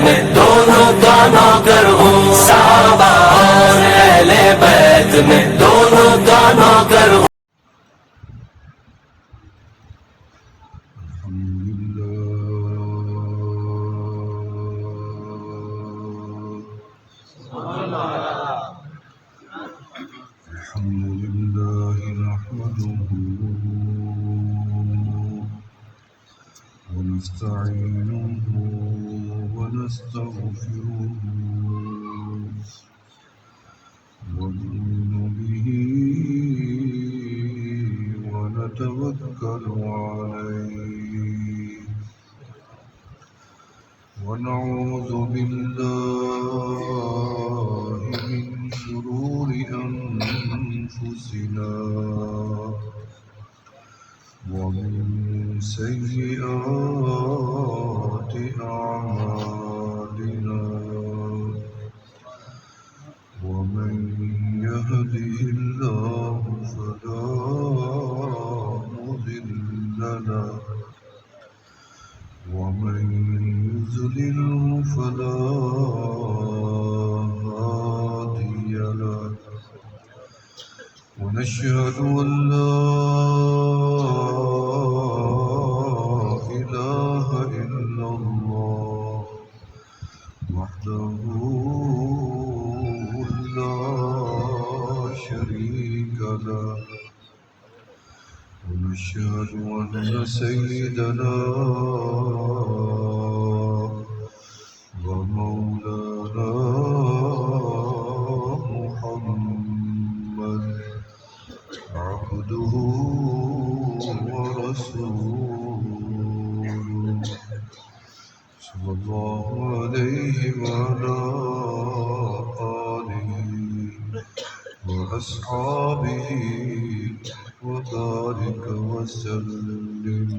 میں دونوں کا نوکر ہوں، صحابہ اور اہل بیت میں دونوں کا نوکر ہوں۔ الحمد لله نحمده ونستعينه ونستغفره ونؤمن به ونتوكل عليه ونعوذ بالله من شرور أنفسنا ومن سيئات أعمالنا ومن يهده الله فلا مضل له ومن يضلل فلا هادي له ونشهد أن لا إله إلا الله وحده لا شريك له ونشهد أن سيدنا ومولانا محمد عبده ورسوله صلى الله عليه وعلى آله وأصحابه وبارك وسلم.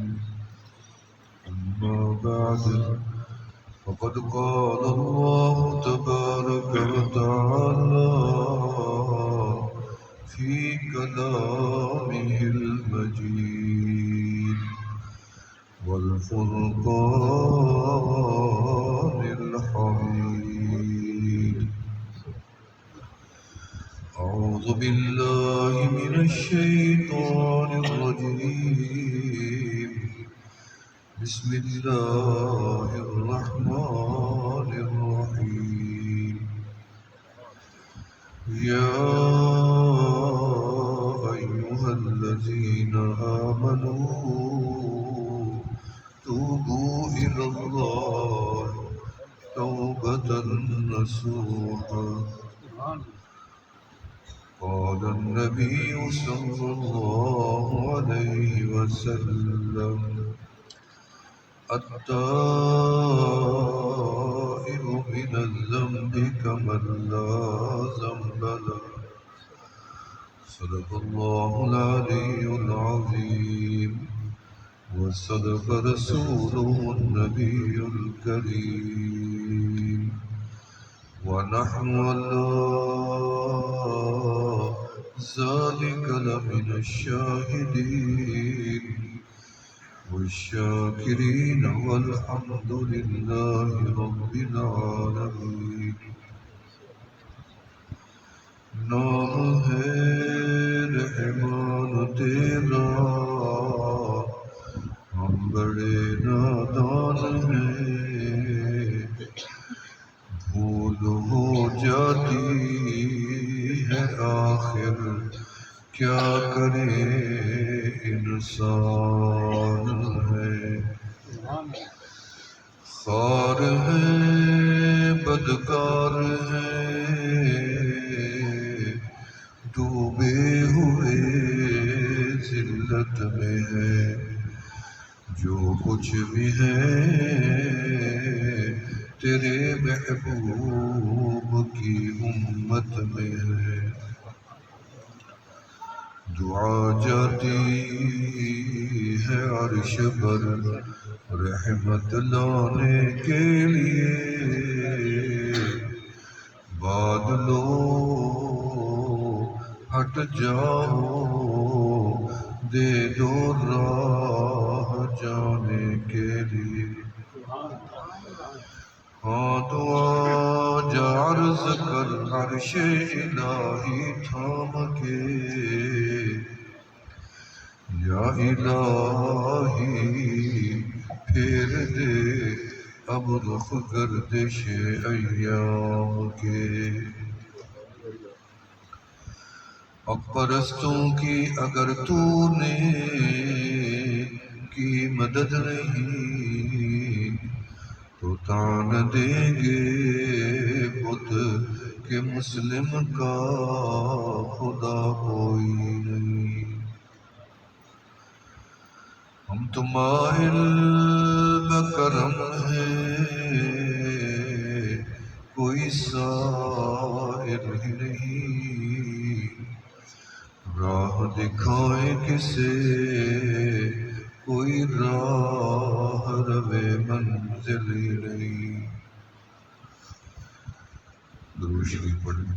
أما بعد فقد قال الله تبارك وتعالى في كلامه المجيد والفرقان الحميد. أعوذ بالله من الشيطان الرجيم. بسم الله الرحمن الرحيم. يا أيها الذين آمنوا توبوا إلى الله توبة نصوحا. قال النبي صلى الله عليه وسلم التائب من الذنب كمن لا ذنب له. صدق الله العلي العظيم وصدق رسوله النبي الكريم ونحن على ذلك لمن الشاهدين والشاكرين والحمد لله رب العالمين. نام ہے رحمان تیرا ہم بڑے نادان ہیں. بھول ہو جاتی ہے آخر کیا کرے انسان ہے. خار ہے بدکار ہے ڈوبے ہوئے ذلت میں ہے. جو کچھ بھی ہے تیرے محبوب کی امت میں ہے. دعا جاتی ہے عرش پر رحمت لانے کے لیے. بادلو ہٹ جاؤ دے دو راہ جانے کے لیے. ہاں دعا جا عرض کر عرش الہی تھام کے، یا الہی پھیر دے اب رخ گردش ایام کے۔ حق پرستوں کی اگر تو نے کی مدد نہیں تو تان دیں گے بت کہ مسلم کا خدا کوئی نہیں۔ ہم تو مائل بکرم ہیں، کوئی سائر ہی نہیں، راہ دکھائے کسے کوئی راہ روے منزل ہی نہیں۔ درود شریف پڑھیں۔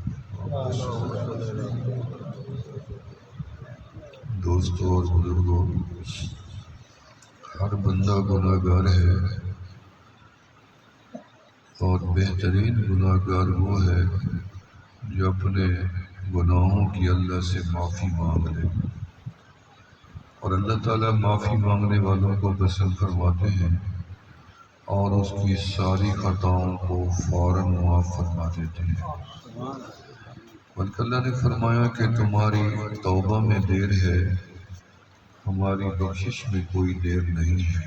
دوستو اور بزرگوں، ہر بندہ گناہ گار ہے، اور بہترین گناہ گار وہ ہے جو اپنے گناہوں کی اللہ سے معافی مانگ لے، اور اللہ تعالیٰ معافی مانگنے والوں کو پسند فرماتے ہیں اور اس کی ساری خطاؤں کو فوراً معاف فرما دیتے ہیں۔ بلکہ اللہ نے فرمایا کہ تمہاری توبہ میں دیر ہے، ہماری بخشش میں کوئی دیر نہیں ہے۔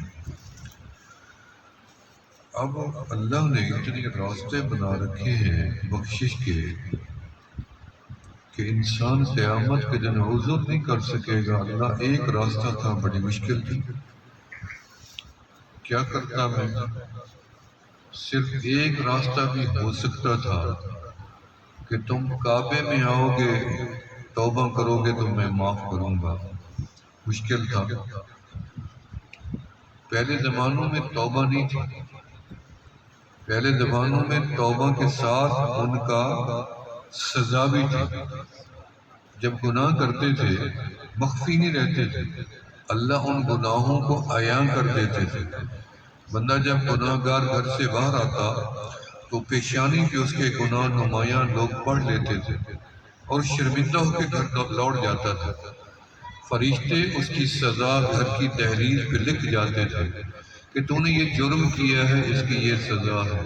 اب اللہ نے اتنے راستے بنا رکھے ہیں بخشش کے کہ انسان قیامت کے دن عذر نہیں کر سکے گا۔ اللہ ایک راستہ تھا، بڑی مشکل تھی، کیا کرتا میں؟ صرف ایک راستہ بھی ہو سکتا تھا کہ تم کعبے میں آؤ گے، توبہ کرو گے تو میں معاف کروں گا۔ مشکل تھا، پہلے زمانوں میں توبہ نہیں تھی، پہلے زمانوں میں توبہ کے ساتھ ان کا سزا بھی تھی۔ جب گناہ کرتے تھے مخفی نہیں رہتے تھے، اللہ ان گناہوں کو عیاں کر دیتے تھے۔ بندہ جب گناہ گار گھر سے باہر آتا تو پیشانی پہ اس کے گناہ نمایاں لوگ پڑھ لیتے تھے اور شرمندہ ہو کے گھر لوٹ جاتا تھا۔ فرشتے اس کی سزا گھر کی دہلیز پہ لکھ جاتے تھے کہ تو نے یہ جرم کیا ہے، اس کی یہ سزا ہے۔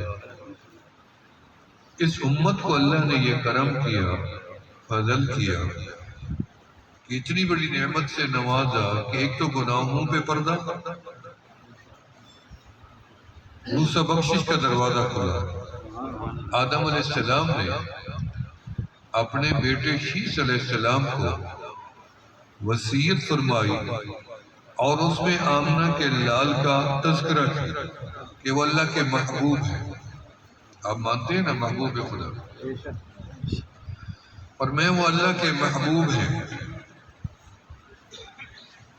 اس امت کو اللہ نے یہ کرم کیا، فضل کیا کہ اتنی بڑی نعمت سے نوازا کہ ایک تو گناہوں پہ پردہ، دوسرا بخشش کا دروازہ کھلا۔ آدم علیہ السلام نے اپنے بیٹے شیس علیہ السلام کو وصیت فرمائی اور اس میں آمنہ کے لال کا تذکرہ کیا کہ وہ اللہ کے محبوب ہیں۔ آپ مانتے ہیں نا محبوب خدا، اور میں وہ اللہ کے محبوب ہیں۔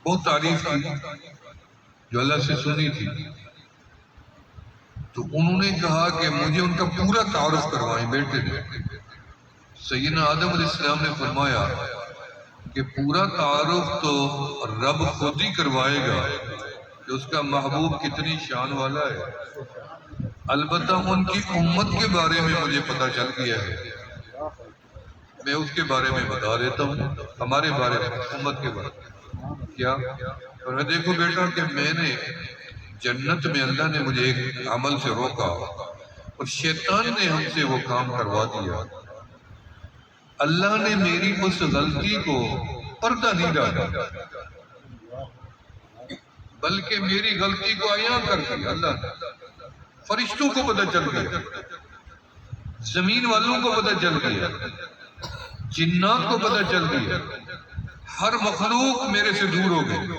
بہت تعریف کی جو اللہ سے سنی تھی، تو انہوں نے کہا کہ مجھے ان کا پورا تعارف کروائیں بیٹے نے۔ سیدنا آدم علیہ السلام نے فرمایا کہ پورا تعارف تو رب خود ہی کروائے گا کہ اس کا محبوب کتنی شان والا ہے، البتہ ان کی امت کے بارے میں مجھے پتہ چل گیا ہے، میں اس کے بارے میں بتا دیتا ہوں، ہمارے بارے میں، امت کے بارے میں کیا؟ اور دیکھو بیٹا کہ میں نے جنت میں اللہ نے مجھے ایک عمل سے روکا اور شیطان نے ہم سے وہ کام کروا دیا۔ اللہ نے میری اس غلطی کو پردہ نہیں ڈالا، بلکہ میری غلطی کو عیاں کر دیا۔ اللہ نے فرشتوں کو پتہ چل گیا، زمین والوں کو پتہ چل گیا، جنات کو پتہ چل گیا، ہر مخلوق میرے سے دور ہو گئی۔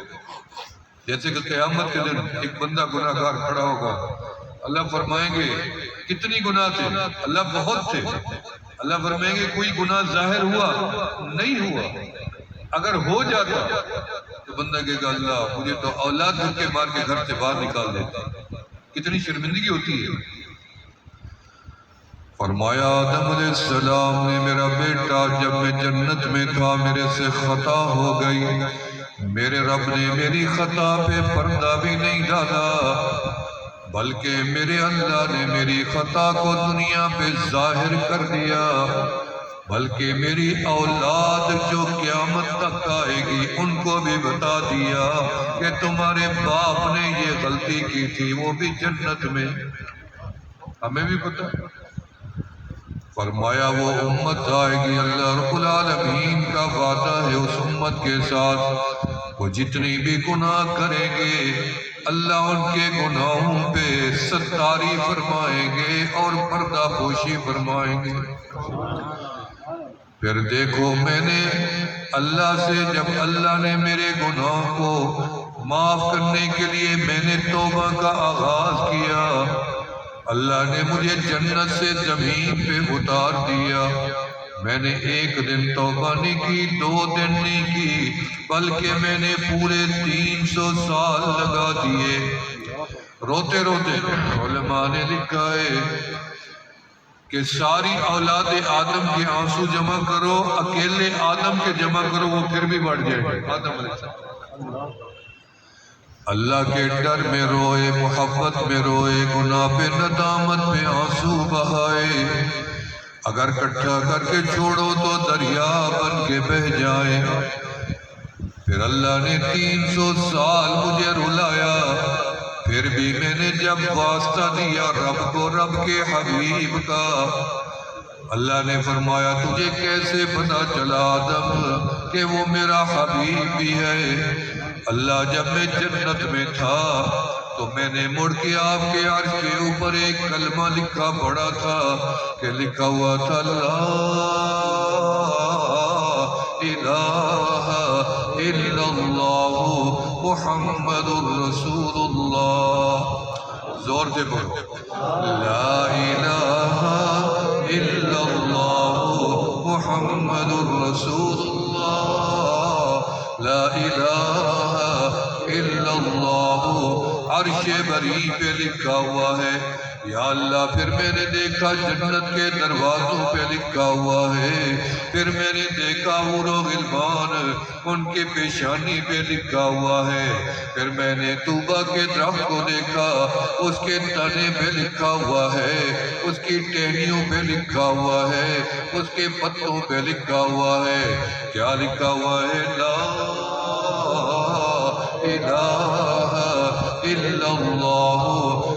جیسے کہ قیامت کے دن ایک بندہ گناہ گار کھڑا ہوگا، اللہ فرمائیں گے کتنی گناہ تھے؟ اللہ بہت تھے۔ اللہ فرمائیں گے کوئی گناہ ظاہر ہوا؟ نہیں ہوا۔ اگر ہو جاتا تو بندہ کہے گا اللہ مجھے تو اولاد دھکے مار کے گھر سے باہر نکال دیتا۔ کتنی شرمندگی ہوتی ہے۔ فرمایا آدم علیہ السلام نے میرا بیٹا جب میں جنت میں تھا میرے سے خطا ہو گئی، میرے رب نے میری خطا پہ پردہ بھی نہیں ڈالا، بلکہ میرے اللہ نے میری خطا کو دنیا پہ ظاہر کر دیا، بلکہ میری اولاد جو قیامت تک آئے گی ان کو بھی بتا دیا کہ تمہارے باپ نے یہ غلطی کی تھی، وہ بھی جنت میں، ہمیں بھی پتہ۔ فرمایا وہ امت آئے گی، اللہ رب العالمین کا وعدہ ہے اس امت کے ساتھ، وہ جتنی بھی گناہ کریں گے اللہ ان کے گناہوں پہ ستاری فرمائیں گے اور پردہ پوشی فرمائیں گے۔ پھر دیکھو میں نے اللہ سے، جب اللہ نے میرے گناہ کو معاف کرنے کے لیے میں نے توبہ کا آغاز کیا، اللہ نے مجھے جنت سے زمین پہ اتار دیا۔ میں نے ایک دن توبہ نہیں کی، 2 دن نہیں کی، بلکہ میں نے پورے 300 سال لگا دیے روتے روتے۔ علماء نے لکھا ہے کہ ساری اولاد آدم کے آنسو جمع کرو، اکیلے آدم کے جمع کرو، وہ پھر بھی بڑھ جائیں گے۔ آدم علیہ السلام اللہ کے ڈر میں روئے، محبت میں روئے، گناہ پہ ندامت پہ آنسو بہائے، اگر کٹھا کر کے چھوڑو تو دریا بن کے بہ جائے۔ پھر اللہ نے 300 سال مجھے رلایا، پھر بھی میں نے جب واسطہ دیا رب کو، رب کے حبیب کا، اللہ نے فرمایا تجھے کیسے پتا چلا آدم کہ وہ میرا حبیب بھی ہے؟ اللہ جب میں جنت میں تھا تو میں نے مڑ کے آپ کے عرش کے اوپر ایک کلمہ لکھا پڑا تھا کہ لکھا ہوا تھا لا الہ الا اللہ محمد الرسول اللہ۔ زور سے بولو لا الہ الا اللہ محمد الرسول اللہ، لا الہ الا اللہ۔ عرش بری پہ لکھا ہوا ہے یا اللہ۔ پھر میں نے دیکھا جنت کے دروازوں پہ لکھا ہوا ہے، پھر میں نے دیکھا حور و غلمان ان کے پیشانی پہ لکھا ہوا ہے، پھر میں نے طوبہ کے درخت کو دیکھا، اس کے تنے پہ لکھا ہوا ہے، اس کی ٹہنیوں پہ لکھا ہوا ہے، اس کے پتوں پہ لکھا ہوا ہے، کیا لکھا ہوا ہے؟ لا الہ الا اللہ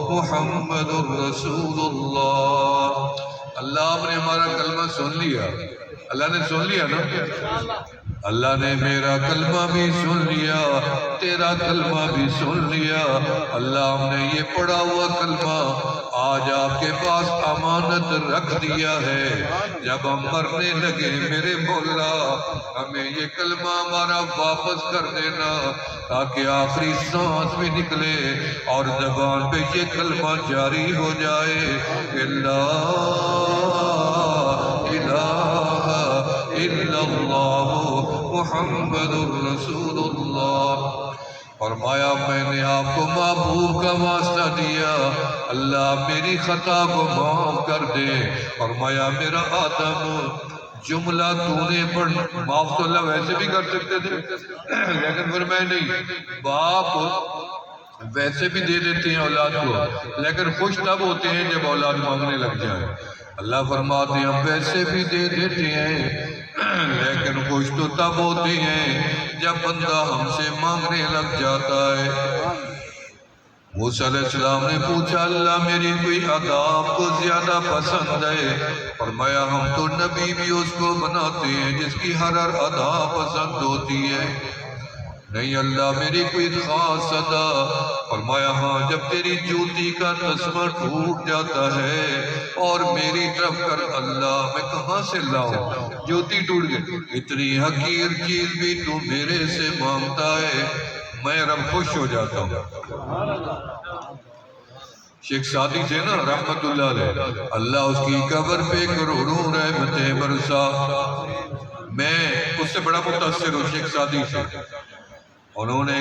محمد الرسول اللہ۔ اللہ نے ہمارا کلمہ سن لیا، اللہ نے سن لیا نا، اللہ نے میرا کلمہ بھی سن لیا، تیرا کلمہ بھی سن لیا۔ اللہ ہم نے یہ پڑھا ہوا کلمہ آج آپ کے پاس امانت رکھ دیا ہے، جب ہم مرنے لگے میرے مولا ہمیں یہ کلمہ ہمارا واپس کر دینا، تاکہ آخری سانس بھی نکلے اور زبان پہ یہ کلمہ جاری ہو جائے کہ لا الہ الا اللہ محمد الرسول اللہ۔ فرمایا میں نے آپ کو محبوب کا واسطہ دیا، اللہ میری خطا کو معاف کر دے۔ فرمایا میرا آدم جملہ تو نے پڑھ، معاف تو اللہ ویسے بھی کر سکتے تھے لیکن فرمایا نہیں، باپ ویسے بھی دے دیتے ہیں اولاد کو، لیکن خوش تب ہوتے ہیں جب اولاد مانگنے لگ جائے۔ اللہ فرماتے ہیں ہم ویسے بھی دے دیتے ہیں لیکن خوش تو تب ہوتے ہیں جب بندہ ہم سے مانگنے لگ جاتا ہے۔ موسیٰ علیہ السلام نے پوچھا اللہ میری کوئی ادا آپ کو زیادہ پسند ہے؟ فرمایا ہم تو نبی بھی اس کو بناتے ہیں جس کی ہر ادا پسند ہوتی ہے۔ نہیں اللہ میری کوئی خاص ادا؟ فرمایا ہاں جب تیری جوتی کا تسمہ ٹوٹ جاتا ہے اور میری طرف کر، اللہ میں کہاں سے لاؤں؟ جوتی ٹوٹ گئی، اتنی حقیر چیز بھی تو میرے سے مانگتا ہے، میں رب خوش ہو جاتا ہوں۔ شیخ سعدی تھے نا رحمت اللہ علیہ، اللہ اس کی قبر پہ کروڑوں رحمتیں برسا۔ میں اس سے بڑا متاثر ہوں شیخ سعدی سے۔ انہوں نے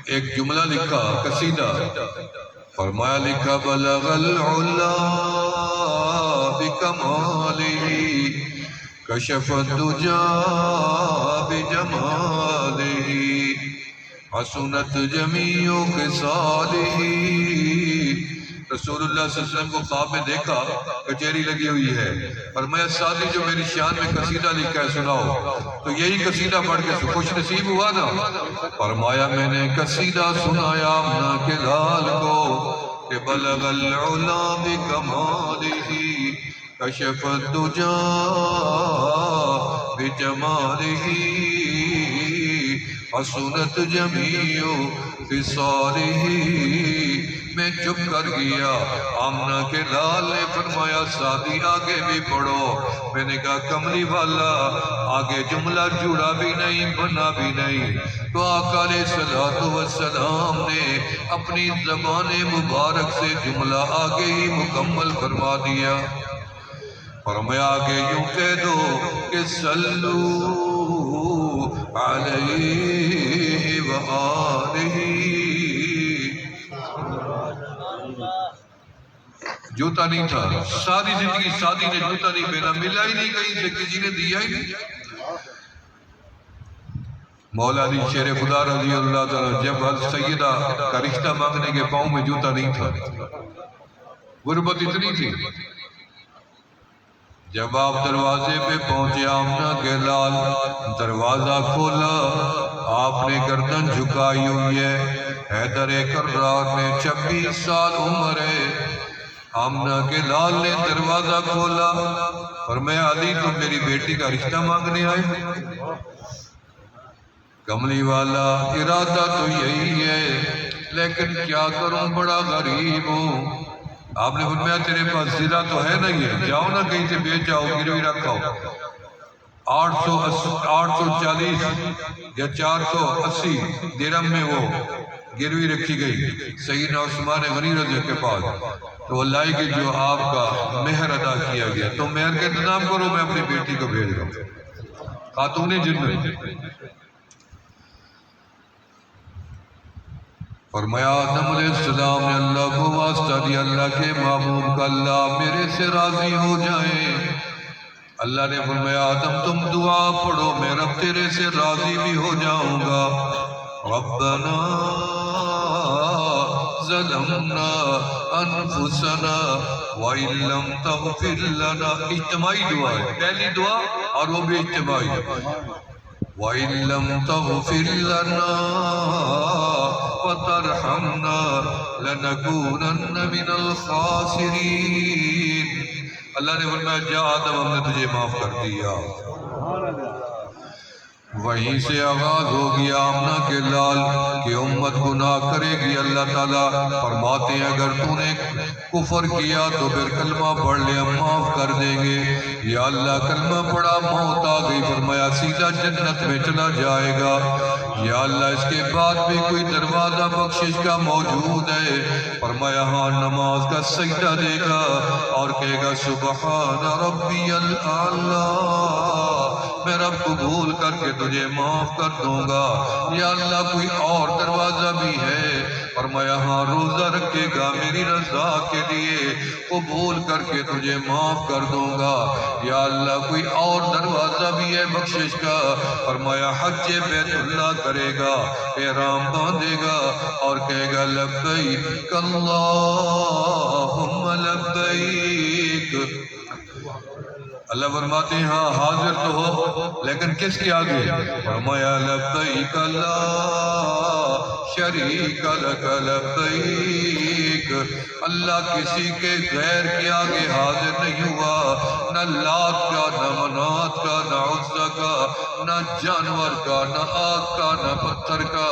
ایک جملہ لکھا قصیدہ، فرمایا لکھا بلغ العلا بکمالہ کشف الدجا بجمالہ حسنت جمیع خصالہ رسول اللہ صلی اللہ علیہ وسلم کو خواب میں دیکھا، کچہری لگی ہوئی ہے، فرمایا سادی جو میری شان میں قصیدہ لکھا ہے سناؤ، تو یہی قصیدہ پڑھ کے خوش نصیب ہوا نا۔ فرمایا میں نے قصیدہ سنایا آمنہ کے لال کو کہ بلغ العلا بکمالہ کشف الدجا بجمالہ حسنت جمیع خصالہ۔ میں چپ کر گیا، آمنہ کے لال نے فرمایا سادی آگے بھی پڑھو۔ میں نے کہا کملی والا آگے جملہ جڑا بھی نہیں بنا بھی نہیں، تو آقا علیہ السلام نے اپنی زبان مبارک سے جملہ آگے ہی مکمل فرما دیا۔ فرمایا آگے یوں کہہ دو کہ صلو علیہ وآلہ۔ جوتا نہیں تھا، ساری زندگی سادی نے جوتا نہیں پہنا، ملا ہی نہیں کہیں سے، کسی نے دیا ہی نہیں۔ مولا علی شیر خدا رضی اللہ تعالیٰ جب سیدہ کا رشتہ مانگنے کے پاؤں میں جوتا نہیں تھا، غربت اتنی تھی، جب آپ دروازے پہ پہنچے آمنہ کے لال، دروازہ کھولا، آپ نے گردن جھکائی ہوئی ہے، حیدر کرار میں 26 سال عمر ہے۔ آمنہ کے لال نے دروازہ کھولا، فرمایا علی تم میری بیٹی کا رشتہ مانگنے آئے؟ کملی والا ارادہ تو یہی ہے، لیکن کیا کروں بڑا غریب ہوں۔ آپ نے فرمایا تیرے پاس زرہ تو ہے نہیں ہے، جاؤ نا کہیں سے بیچ جاؤ، گروی رکھاؤ۔ 840 یا 480 درہم میں وہ گروی رکھی گئی سیدنا عثمان غنی رضی اللہ کے پاس، تو وہ لائے کہ جو آپ کا مہر ادا کیا گیا، تو مہر کا انتظام کرو، میں اپنی بیٹی کو بھیج رہا ہوں۔ خاتون جنت فرمایا آدم علیہ السلام نے اللہ کو واسطہ دیا، اللہ کے محبوب کا اللہ میرے سے راضی ہو جائیں۔ اللہ نے فرمایا آدم تم دعا پڑھو، میں رب تیرے سے راضی بھی ہو جاؤں گا۔ ربنا ظلمنا انفسنا وَإِن لَّمْ تَغْفِرْ لَنَا، اجتماعی دعا ہے، پہلی دعا اور وہ بھی اجتماعی ہے۔ وَإِن لَّمْ تَغْفِرْ لَنَا وَتَرْحَمْنَا لَنَكُونَنَّ مِنَ الْخَاسِرِينَ۔ اللہ نے فرمایا جا آدم ہم نے تجھے معاف کر دیا۔ وہیں سے آغاز ہو گیا آمنہ کے لال کہ امت گناہ کرے گی، اللہ تعالیٰ فرماتے ہیں اگر تو نے کفر کیا تو پھر کلمہ پڑھ لے ہم معاف کر دیں گے۔ یا اللہ کلمہ پڑھا موت آ گئی، فرمایا سیدھا جنت میں چلا جائے گا۔ یا اللہ اس کے بعد بھی کوئی دروازہ بخشش کا موجود ہے، فرمایا ہاں نماز کا سجدہ دے گا اور کہے گا سبحان ربی الاعلی، میں رب قبول کر کے تجھے معاف کر دوں گا۔ یا اللہ کوئی اور دروازہ بھی ہے، فرمایا ہاں روزہ رکھے گا میری رضا کے لیے، قبول کر کے تجھے معاف کر دوں گا۔ یا اللہ کوئی اور دروازہ بھی ہے بخشش کا، فرمایا حج بیت اللہ کرے گا، احرام باندھے گا اور کہے گا لبیک اللہم لبیک۔ اللہ فرماتے ہیں ہاں حاضر تو ہو لیکن کس کے آگے؟ فرمایا لبیک لا شریک لک لبیک، اللہ کسی کے غیر کے آگے حاضر نہیں ہوا، نہ لات کا نہ منات کا نہ عزہ کا نہ جانور کا نہ آگ کا نہ پتھر کا۔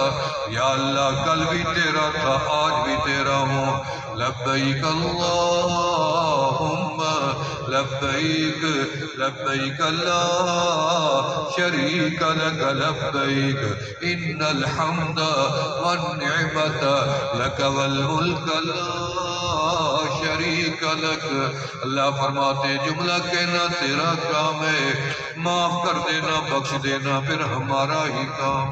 یا اللہ کل بھی تیرا تھا آج بھی تیرا ہوں، لبیک اللہم لبیک لبیک لا شریک لک لبیک ان الحمد والنعمت لک والملک لا شریک لک۔ اللہ فرماتے ہیں جملہ کہنا تیرا کام ہے، معاف کر دینا بخش دینا پھر ہمارا ہی کام۔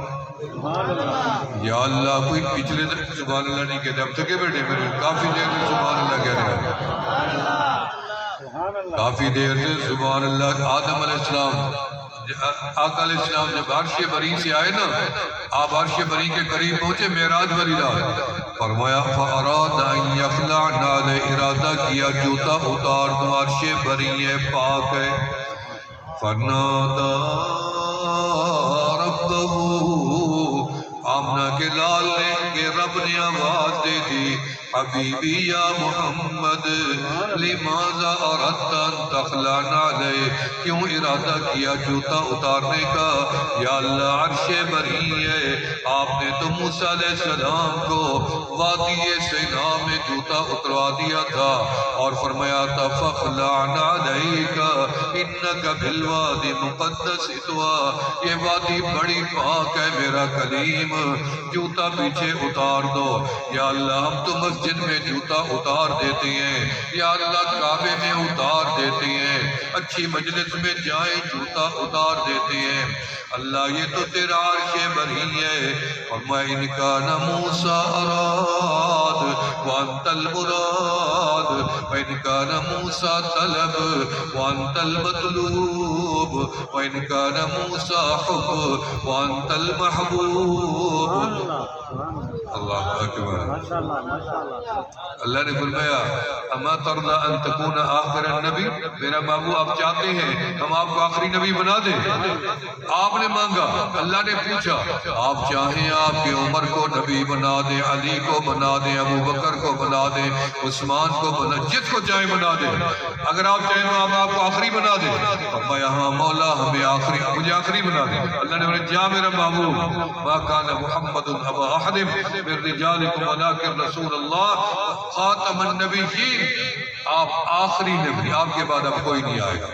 یا اللہ کوئی پچھلے سبحان اللہ نہیں کہتے، اب تھکے بیٹھے میرے کافی دیر سے سبحان اللہ کہہ رہے ہیں، کافی دیر سے سبحان اللہ۔ آدم علیہ السلام آقا علیہ السلام جب عرش بری سے آئے نا، آپ عرش بری کے قریب پہنچے، معراج والی رات فرمایا فَأَرَادَ أَن يَخْلَعْ نَعْلَ ارادہ کیا جوتا اتار دو، عرش بری ہے، پاک ہے۔ فَنَادَى رَبَّهُ آمنہ کے لال نے کہ رب نے آواز دے دی، حبیبی یا محمد لماذا اردت ان تخلع نعلے، کیوں ارادہ کیا جوتا اتارنے کا؟ یا اللہ عرش بری ہے، آپ نے تو موسیٰ علیہ السلام کو وادی سینا میں جوتا اتروا دیا تھا اور فرمایا تھا فخلع نعلیک انک بالوادی المقدس طویٰ، یہ وادی بڑی پاک ہے میرا کلیم، جوتا پیچھے اتار دو۔ یا اللہ ہم تو مسجد میں جوتا اتار دیتے ہیں، یا اللہ کعبے میں اتار دیتے ہیں، اچھی مجلس میں جائیں جوتا اتار دیتے ہیں، اللہ یہ تو تیرا عرش بری ہے۔ فرمایا ان کان موسیٰ اراد وانت المراد وان کان موسیٰ طلب وانت المطلوب وان کان موسیٰ حب وانت المحبوب۔ اللہ اکبر۔ اللہ نے فرمایا اما ترضى ان تكون آخر النبی، میرا محبوب آپ چاہتے ہیں ہم آپ کو آخری نبی بنا دیں؟ آپ نے مانگا، اللہ نے پوچھا آپ چاہیں آپ کی عمر کو نبی بنا دیں، علی کو بنا دیں، ابو بکر کو بنا دیں، عثمان کو بنا، جس کو چاہیں بنا دیں، اگر آپ چاہیں تو ہم آپ کو آخری بنا دیں۔ فرمایا ہاں مولا ہمیں آخری، مجھے آخری بنا دیں۔ اللہ نے فرمایا جا میرا محبوب ما کان محمد ابا احد من رجالکم ولکن رسول اللہ خاتم النبیین، آپ آخری نبی، آپ کے بعد اب کوئی نہیں آئے گا۔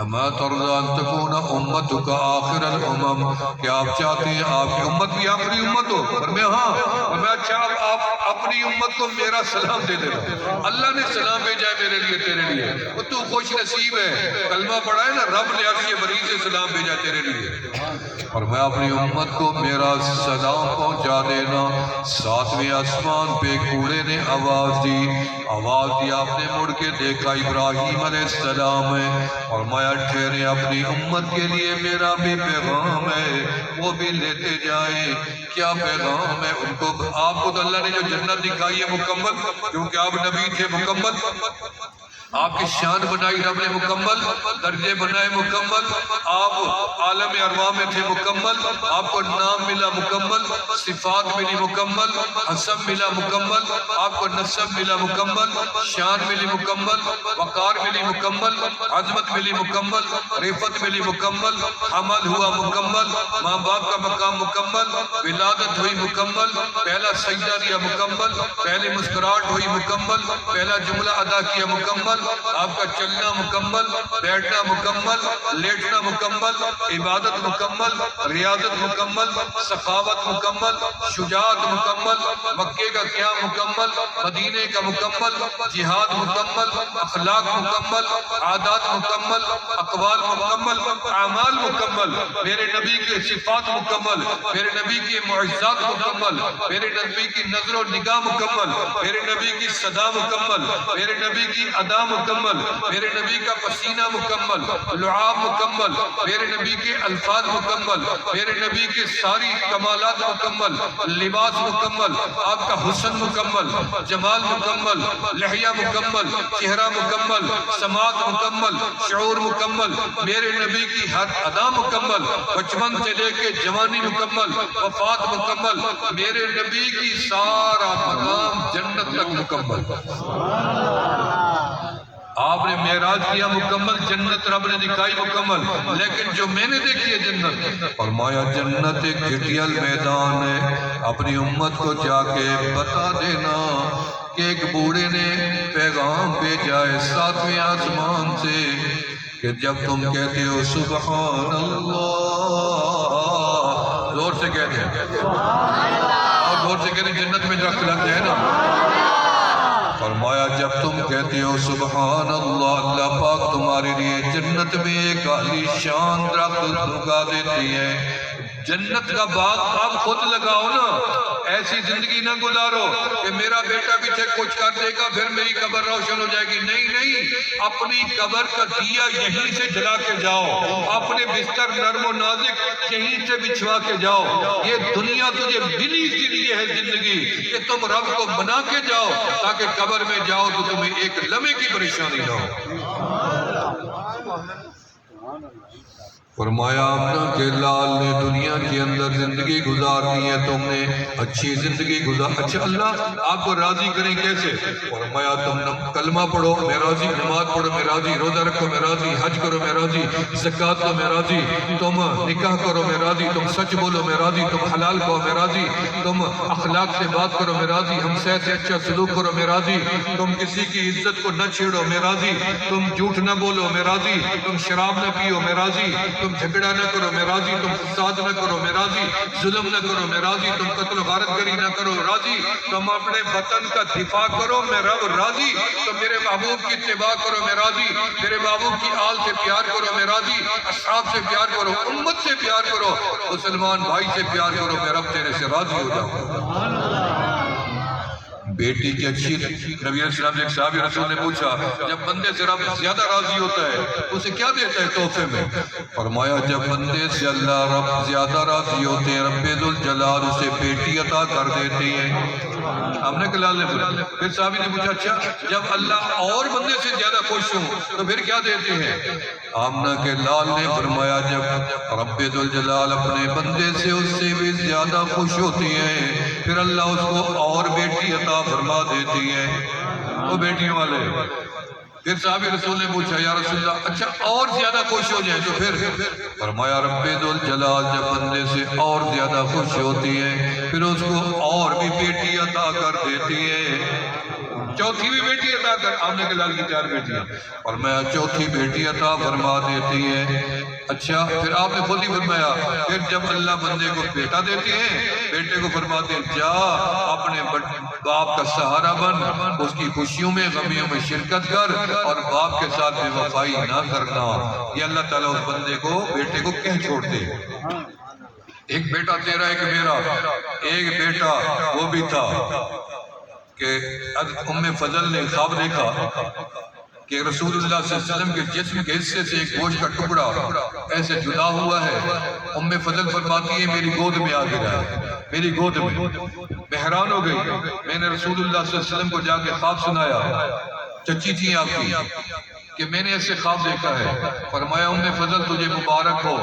اما ترضى ان تكون امتك آخر الامم، کیا آپ چاہتے ہیں آپ کی امت بھی آخری امت ہو؟ فرمایا ہاں۔ فرمایا اچھا آپ اپنی امت کو میرا سلام دے دینا، اللہ نے سلام بھیجا ہے میرے لیے تیرے لیے، وہ تو خوش نصیب ہے، کلمہ پڑھا ہے نا، رب نے عرش بری سے سلام بھیجا تیرے لیے۔ اور میں اپنی امت کو میرا سلام پہنچا دینا۔ ساتویں آسمان پہ کوڑے نے آواز دی، آواز دی، آپ نے مڑ کے دیکھا ابراہیم علیہ السلام ہے، اور میں ٹھہرے اپنی امت کے لیے میرا بھی پیغام ہے، وہ بھی لیتے جائیں۔ کیا پیغام ہے ان کو؟ آپ کو تو اللہ نے جو جنت دکھائی ہے مکمل، کیونکہ آپ نبی تھے مکمل، آپ کی شان بنائی رب نے مکمل، درجے بنائے مکمل، آپ عالم ارواح میں تھے مکمل، آپ کو نام ملا مکمل، صفات ملی مکمل، حسب ملا مکمل، آپ کو نسب ملا مکمل، شان ملی مکمل، وقار ملی مکمل، عظمت ملی مکمل، رفت ملی مکمل، حمل ہوا مکمل، ماں باپ کا مقام مکمل، ولادت ہوئی مکمل، پہلا سجدہ دیا مکمل، پہلی مسکراہٹ ہوئی مکمل، پہلا جملہ ادا کیا مکمل، آپ کا چلنا مکمل، بیٹھنا مکمل، لیٹنا مکمل، عبادت مکمل، ریاضت مکمل، سخاوت مکمل، شجاعت مکمل، مکے کا قیام مکمل، مدینے کا مکمل، جہاد مکمل، اخلاق مکمل، عادات مکمل، اقوال مکمل، اعمال مکمل، میرے نبی کے صفات مکمل، میرے نبی کے معجزات مکمل، میرے نبی کی نظر و نگاہ مکمل، میرے نبی کی صدا مکمل، میرے نبی کی ادا مکمل، میرے نبی کا پسینہ مکمل، لعاب مکمل، میرے نبی کے الفاظ مکمل، میرے نبی کے ساری کمالات مکمل، لباس مکمل، آپ کا حسن مکمل، جمال مکمل، لحیہ مکمل، چہرہ مکمل، سماعت مکمل، شعور مکمل، میرے نبی کی ہر ادا مکمل، بچپن سے لے کے جوانی مکمل، وفات مکمل، میرے نبی کی سارا مقام جنت تک مکمل۔ آپ نے معراج کیا مکمل، جنت رب نے دکھائی مکمل، لیکن جو میں نے دیکھی ہے جنت، فرمایا جنت ایک گھٹیل میدان ہے، اپنی امت کو جا کے بتا دینا کہ ایک بوڑھے نے پیغام بھیجا ہے ساتویں آسمان سے کہ جب تم کہتے ہو سبحان اللہ، زور سے کہتے ہیں اور زور سے کہتے ہیں، جنت میں درخت لگ جائے نا، فرمایا جب تم کہتے ہو سبحان اللہ، اللہ پاک تمہارے لیے جنت میں ایک عالی شان درخت لگا دیتی ہے۔ جنت کا باغ آپ خود لگاؤ نا، ایسی زندگی نہ گزارو کہ میرا بیٹا پیچھے کچھ کر دے گا پھر میری قبر روشن ہو جائے گی، نہیں نہیں، اپنی قبر کا دیا یہیں سے جلا کے جاؤ، اپنے بستر نرم و نازک یہیں سے بچھوا کے جاؤ۔ یہ دنیا تجھے ملی اسی لیے ہے زندگی کہ تم رب کو بنا کے جاؤ تاکہ قبر میں جاؤ تو تمہیں ایک لمحے کی پریشانی نہ ہو۔ فرمایا اپنا کہ لال نے دنیا کے اندر زندگی گزارنی ہے، تم نے اچھی زندگی گزار۔ اچھا اللہ آپ کو راضی کریں کیسے؟ فرمایا تم کلمہ پڑھو میں راضی، نماز پڑھو میں راضی، روزہ رکھو میں راضی، حج کرو میں راضی، زکوٰۃ دو میں راضی، تم نکاح کرو میں راضی، تم سچ بولو میں راضی، تم حلال کہو میں راضی، تم اخلاق سے بات کرو میں راضی، ہمسائے سے اچھا سلوک کرو میں راضی، تم کسی کی عزت کو نہ چھیڑو میں راضی، تم جھوٹ نہ بولو میں راضی، تم شراب نہ پیو میں راضی، تم جھگڑا نہ کرو میں راضی، تم فساد نہ کرو میں راضی، ظلم نہ کرو میں راضی، تم قتل و غارت گری نہ کرو راضی، تم اپنے وطن کا دفاع کرو میں رب راضی، تم میرے محبوب کی اتباع کرو میں راضی، میرے محبوب کی آل سے پیار کرو میں راضی، اصحاب سے پیار کرو، امت سے پیار کرو، مسلمان بھائی سے پیار کرو، میں رب تیرے سے راضی ہو جاؤں۔ بیٹی کی اچھی نبی علیہ السلام سے ایک صحابی رسول نے پوچھا جب بندے سے رب زیادہ راضی ہوتا ہے اسے کیا دیتا ہے تحفے میں؟ فرمایا جب بندے سے اللہ رب زیادہ راضی ہوتے ہیں رب ذوالجلال اسے بیٹی عطا کر دیتے ہیں۔ ہم نے کلال نے پوچھا، پھر صحابی نے پوچھا اچھا جب اللہ اور بندے سے زیادہ خوش ہوں تو پھر کیا دیتے ہیں؟ آمنہ کے لال نے فرمایا جب رب ذوالجلال اپنے بندے سے اس سے بھی زیادہ خوش ہوتی ہیں پھر اللہ اس کو اور بیٹی عطا فرما دیتی ہیں۔ وہ بیٹیوں والے پھر صحابی رسول نے پوچھا یا رسول اللہ اچھا اور زیادہ خوش ہو جائیں تو پھر؟ فرمایا رب ذوالجلال جب بندے سے اور زیادہ خوش ہوتی ہے پھر اس کو اور بھی بیٹی عطا کر دیتی ہے، چوتھی بھی بیٹی عطا کر۔ آمنہ کے لال کی 4 بیٹیاں، اور میں چوتھی بیٹی عطا فرما دیتی ہے۔ اچھا پھر آپ نے خود ہی فرمایا پھر جب اللہ بندے کو بیٹا دیتے ہیں بیٹے کو فرماتے ہیں جا اپنے باپ کا سہارا بن، اس کی خوشیوں میں غمیوں میں شرکت کر اور باپ کے ساتھ بے وفائی نہ کرنا۔ یہ اللہ تعالیٰ اس بندے کو بیٹے کو کہہ چھوڑتے ہیں۔ ایک بیٹا تیرا ایک میرا، ایک بیٹا وہ بھی تھا کہ ام فضل نے خواب دیکھا کہ رسول اللہ صلی اللہ علیہ وسلم کے جسم کے حصے سے ایک گوشت کا ٹکڑا ایسے جدا ہوا ہے۔ ام فضل فرماتی ہے میری گود میں آ گرا ہے، میری گود میں۔ میں حیران ہو گئی، میں نے رسول اللہ صلی اللہ علیہ وسلم کو جا کے خواب سنایا، چچی تھی آپ کی کہ میں نے ایسے خواب دیکھا ہے۔ فرمایا ام فضل تجھے مبارک ہو،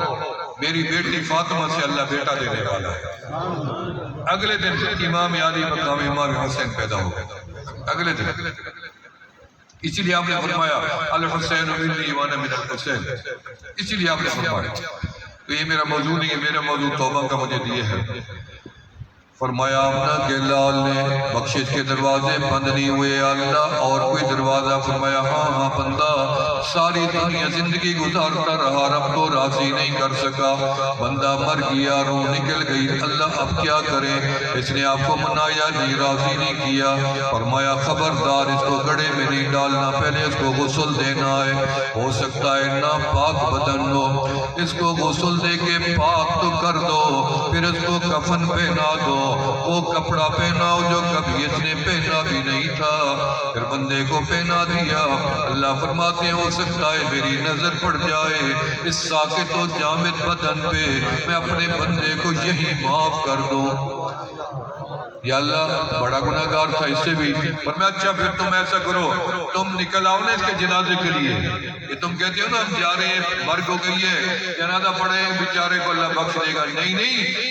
میری بیٹی فاطمہ سے اللہ بیٹا دینے والا ہے۔ اگلے دن امام علی مقام امام حسین پیدا ہو گئے، اگلے دن۔ اسی لیے آپ نے فرمایا الحسین منی وانا من الحسین، اسی لیے آپ نے فرمایا۔ تو یہ میرا موضوع نہیں ہے، میرا موضوع توبہ کا مجھے دیے ہے۔ فرمایا آمنہ کے لال نے بخشش کے دروازے بند نہیں ہوئے اللہ اور کوئی دروازہ؟ فرمایا ہاں بندہ ساری دنیا زندگی گزارتا رہا رب کو راضی نہیں کر سکا، بندہ مر گیا روح نکل گئی، اللہ اب کیا کرے؟ اس نے آپ کو منایا نہیں راضی نہیں کیا۔ فرمایا خبردار اس کو گڑھے میں نہیں ڈالنا، پہلے اس کو غسل دینا ہے، ہو سکتا ہے ناپاک بدن ہو، اس کو غسل دے کے پاک تو کر دو، پھر اس کو کفن پہنا دو، وہ کپڑا پہناؤ جو کبھی اس نے پہنا بھی نہیں تھا، پھر بندے کو پہنا دیا۔ اللہ فرماتے ہیں ہو سکتا ہے میری نظر پڑ جائے اس ساکت و جامد بدن پہ، میں اپنے بندے کو یہی معاف کر دوں۔ یا اللہ بڑا گناہگار تھا اس سے بھی، پر میں اچھا پھر تم ایسا کرو تم نکل آؤ نا اس کے جنازے کے لیے، یہ تم کہتے ہو نا ہم جا رہے ہیں مرگ ہو گئی ہے جنازہ پڑھے بیچارے کو اللہ بخش دے گا، نہیں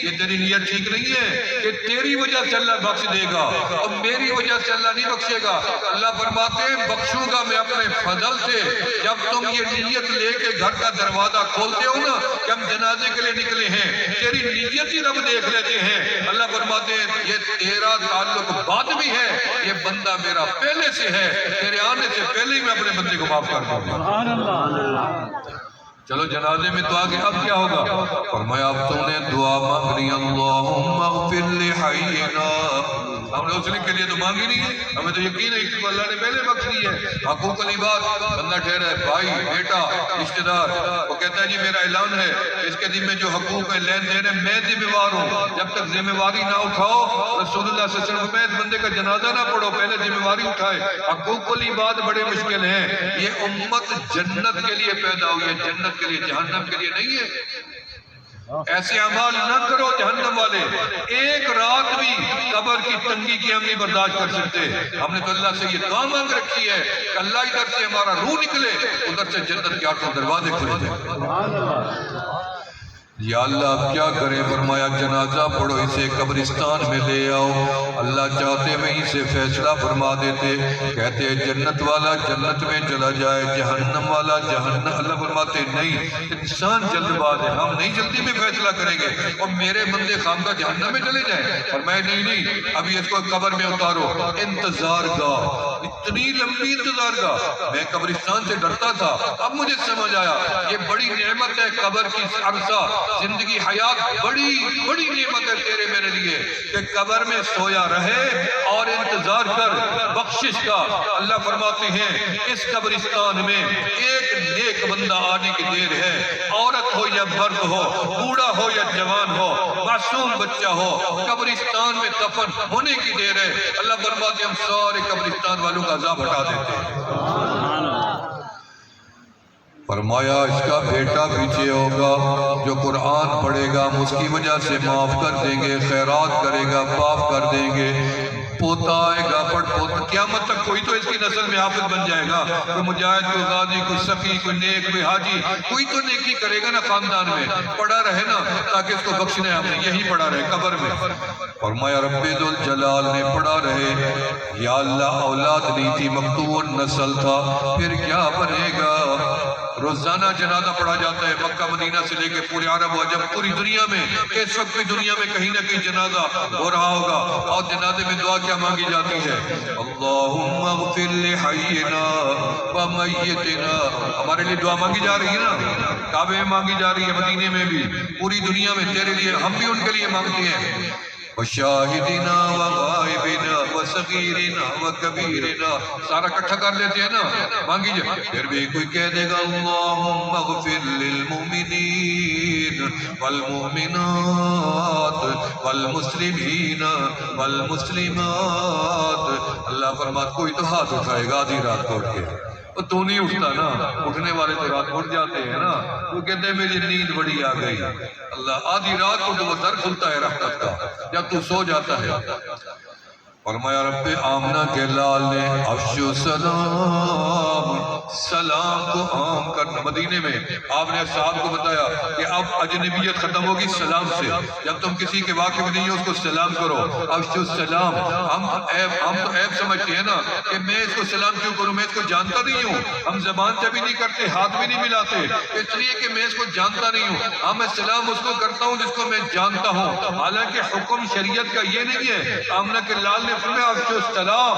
یہ تیری نیت ٹھیک نہیں ہے کہ تیری وجہ سے اللہ بخش دے گا اور میری وجہ سے اللہ نہیں بخشے گا۔ اللہ فرماتے ہیں بخشوں گا میں اپنے فضل سے۔ جب تم یہ نیت لے کے گھر کا دروازہ کھولتے ہو نا کہ ہم جنازے کے لیے نکلے ہیں، تیری نیت ہی رب دیکھ لیتے ہیں۔ اللہ فرماتے ہیں یہ تیرا تعلق بعد بھی ہے، یہ بندہ میرا پہلے سے ہے، تیرے آنے سے پہلے ہی میں اپنے بندے کو معاف کر دوں گا۔ چلو جنازے میں تو آگے اب کیا ہوگا؟ فرمایا اب تم نے دعا مانگنی اللہم اغفر لحینا ہم نے حوصلے کے لیے تو مانگی نہیں ہے، ہمیں تو یقین ہے کہ اللہ نے پہلے بخش دی ہے۔ حقوق العباد، بندہ ٹھہرا ہے، بھائی بیٹا رشتہ دار، وہ کہتا ہے جی میرا اعلان ہے اس کے دن میں جو حقوق ہیں لین دین ہے میں ذمہ وار ہوں، جب تک ذمہ واری نہ اٹھاؤ رسول اللہ صلی اللہ علیہ وسلم میں بندے کا جنازہ نہ پڑھو، پہلے ذمہ واری اٹھائے۔ حقوق العباد بڑے مشکل ہیں، یہ امت جنت کے لیے پیدا ہوئی ہے، جنت کے لیے، جہنم کے لیے نہیں ہے۔ ایسے اعمال نہ کرو جہنم والے، ایک رات بھی قبر کی تنگی کی ہم نہیں برداشت کر سکتے۔ ہم نے تو اللہ سے یہ دعا مانگ رکھی ہے کہ اللہ ادھر سے ہمارا روح نکلے، ادھر سے جنت کے 8 دروازے کھلے جائیں۔ یا اللہ اب کیا کریں؟ فرمایا جنازہ پڑھو، اسے قبرستان میں لے آؤ۔ اللہ چاہتے وہیں سے فیصلہ فرما دیتے، کہتے جنت والا جنت میں چلا جائے، جہنم والا جہنم۔ اللہ فرماتے نہیں، انسان جلد باز ہے، ہم نہیں جلدی میں فیصلہ کریں گے اور میرے بندے خامخواہ جہنم میں چلے جائیں۔ فرمایا نہیں، ابھی اس کو قبر میں اتارو، انتظار گاہ، اتنی لمبی انتظار گاہ۔ میں قبرستان سے ڈرتا تھا، اب مجھے سمجھ آیا یہ بڑی نعمت ہے قبر کی عرصہ، زندگی حیات بڑی بڑی نعمت ہے تیرے میرے لیے کہ قبر میں سویا رہے اور انتظار کر بخشش کا۔ اللہ فرماتے ہیں اس قبرستان میں ایک نیک بندہ آنے کی دیر ہے، عورت ہو یا مرد ہو، بوڑھا ہو یا جوان ہو، معصوم بچہ ہو، قبرستان میں دفن ہونے کی دیر ہے۔ اللہ فرماتے ہیں ہم سارے قبرستان والوں کا عذاب ہٹا دیتے ہیں۔ فرمایا اس کا بیٹا پیچھے ہوگا جو قرآن پڑھے گا، ہم اس کی وجہ سے معاف کر دیں گے، خیرات کرے گا معاف کر دیں گے۔ پوتا آئے گا، پوتا، قیامت تک کوئی تو اس کی نسل میں حافظ بن جائے گا، کوئی مجاہد، کوئی غازی، کوئی سخی، کوئی نیک، کوئی حاجی، کوئی تو نیکی کرے گا نا خاندان میں، پڑھا رہے نا تاکہ اس کو بخشنے ہم نے یہی پڑھا رہے قبر میں۔ فرمایا رب ذوالجلال نے پڑھا رہے یا اللہ اولاد نہیں تھی، مقطوع نسل تھا، پھر کیا بنے گا؟ روزانہ جنازہ پڑھا جاتا ہے مکہ مدینہ سے لے کے پورے عرب و عجم، پوری دنیا میں اس وقت بھی دنیا میں کہیں نہ کہیں جنازہ ہو رہا ہوگا، اور جنازے میں دعا کیا مانگی جاتی ہے؟ اللہم اغفر لحینا و میتنا۔ ہمارے لیے دعا مانگی جا رہی ہے نا، کعبے میں مانگی جا رہی ہے، مدینے میں بھی، پوری دنیا میں تیرے لیے، ہم بھی ان کے لیے مانگتے ہیں۔ وشاہدنا وغائبنا وصغیرنا وکبیرنا، سارا کٹھا کر لیتے ہیں نا، مانگی جائے۔ پھر بھی کوئی کہہ دے گا اللہم اغفر للمؤمنین والمؤمنات والمسلمین والمسلمات۔ اللہ فرماتا کوئی تو ہاتھ اٹھائے گا آدھی رات کو اٹھ کے، تو نہیں اٹھتا نا، اٹھنے والے تو رات اٹھ جاتے ہیں نا، وہ کہتے ہیں میری نیند بڑی آ گئی۔ اللہ آدھی رات کو تو وہ در کھلتا ہے رحمت کا جب تو سو جاتا ہے۔ فرمایا رب آمنہ کے لال نے افشو سلام، سلام کو عام کرنا۔ مدینے میں آپ نے اصحاب کو بتایا کہ اب اجنبیت ختم ہوگی سلام سے، جب تم کسی کے واقف نہیں ہو اس کو سلام کرو، افشو سلام۔ ہم تو عیب سمجھتے ہیں نا کہ میں اس کو سلام کیوں کروں، میں اس کو جانتا نہیں ہوں، ہم زبان سے بھی نہیں کرتے، ہاتھ بھی نہیں ملاتے، اس لیے کہ میں اس کو جانتا نہیں ہوں۔ ہاں میں سلام اس کو کرتا ہوں جس کو میں جانتا ہوں، حالانکہ حکم شریعت کا یہ نہیں ہے۔ آمنہ کے لال نے فرمایا افشو السلام،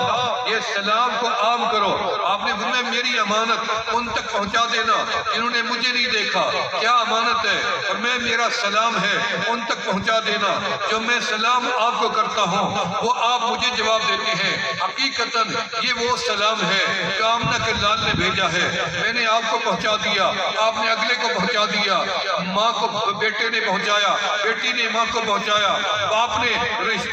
یہ سلام کو عام کرو۔ آپ نے فرمایا میری امانت ان تک پہنچا دینا جنہوں نے مجھے نہیں دیکھا۔ کیا امانت ہے؟ فرمایا میرا سلام ہے ان تک پہنچا دینا، جو میں سلام آپ کو کرتا ہوں وہ آپ مجھے جواب دیتے ہیں۔ حقیقتاً یہ وہ سلام ہے جو آمنہ کے لال نے بھیجا ہے، میں نے آپ کو پہنچا دیا، آپ نے اگلے کو پہنچا دیا، ماں کو بیٹے نے پہنچایا، بیٹی نے ماں کو پہنچایا، باپ نے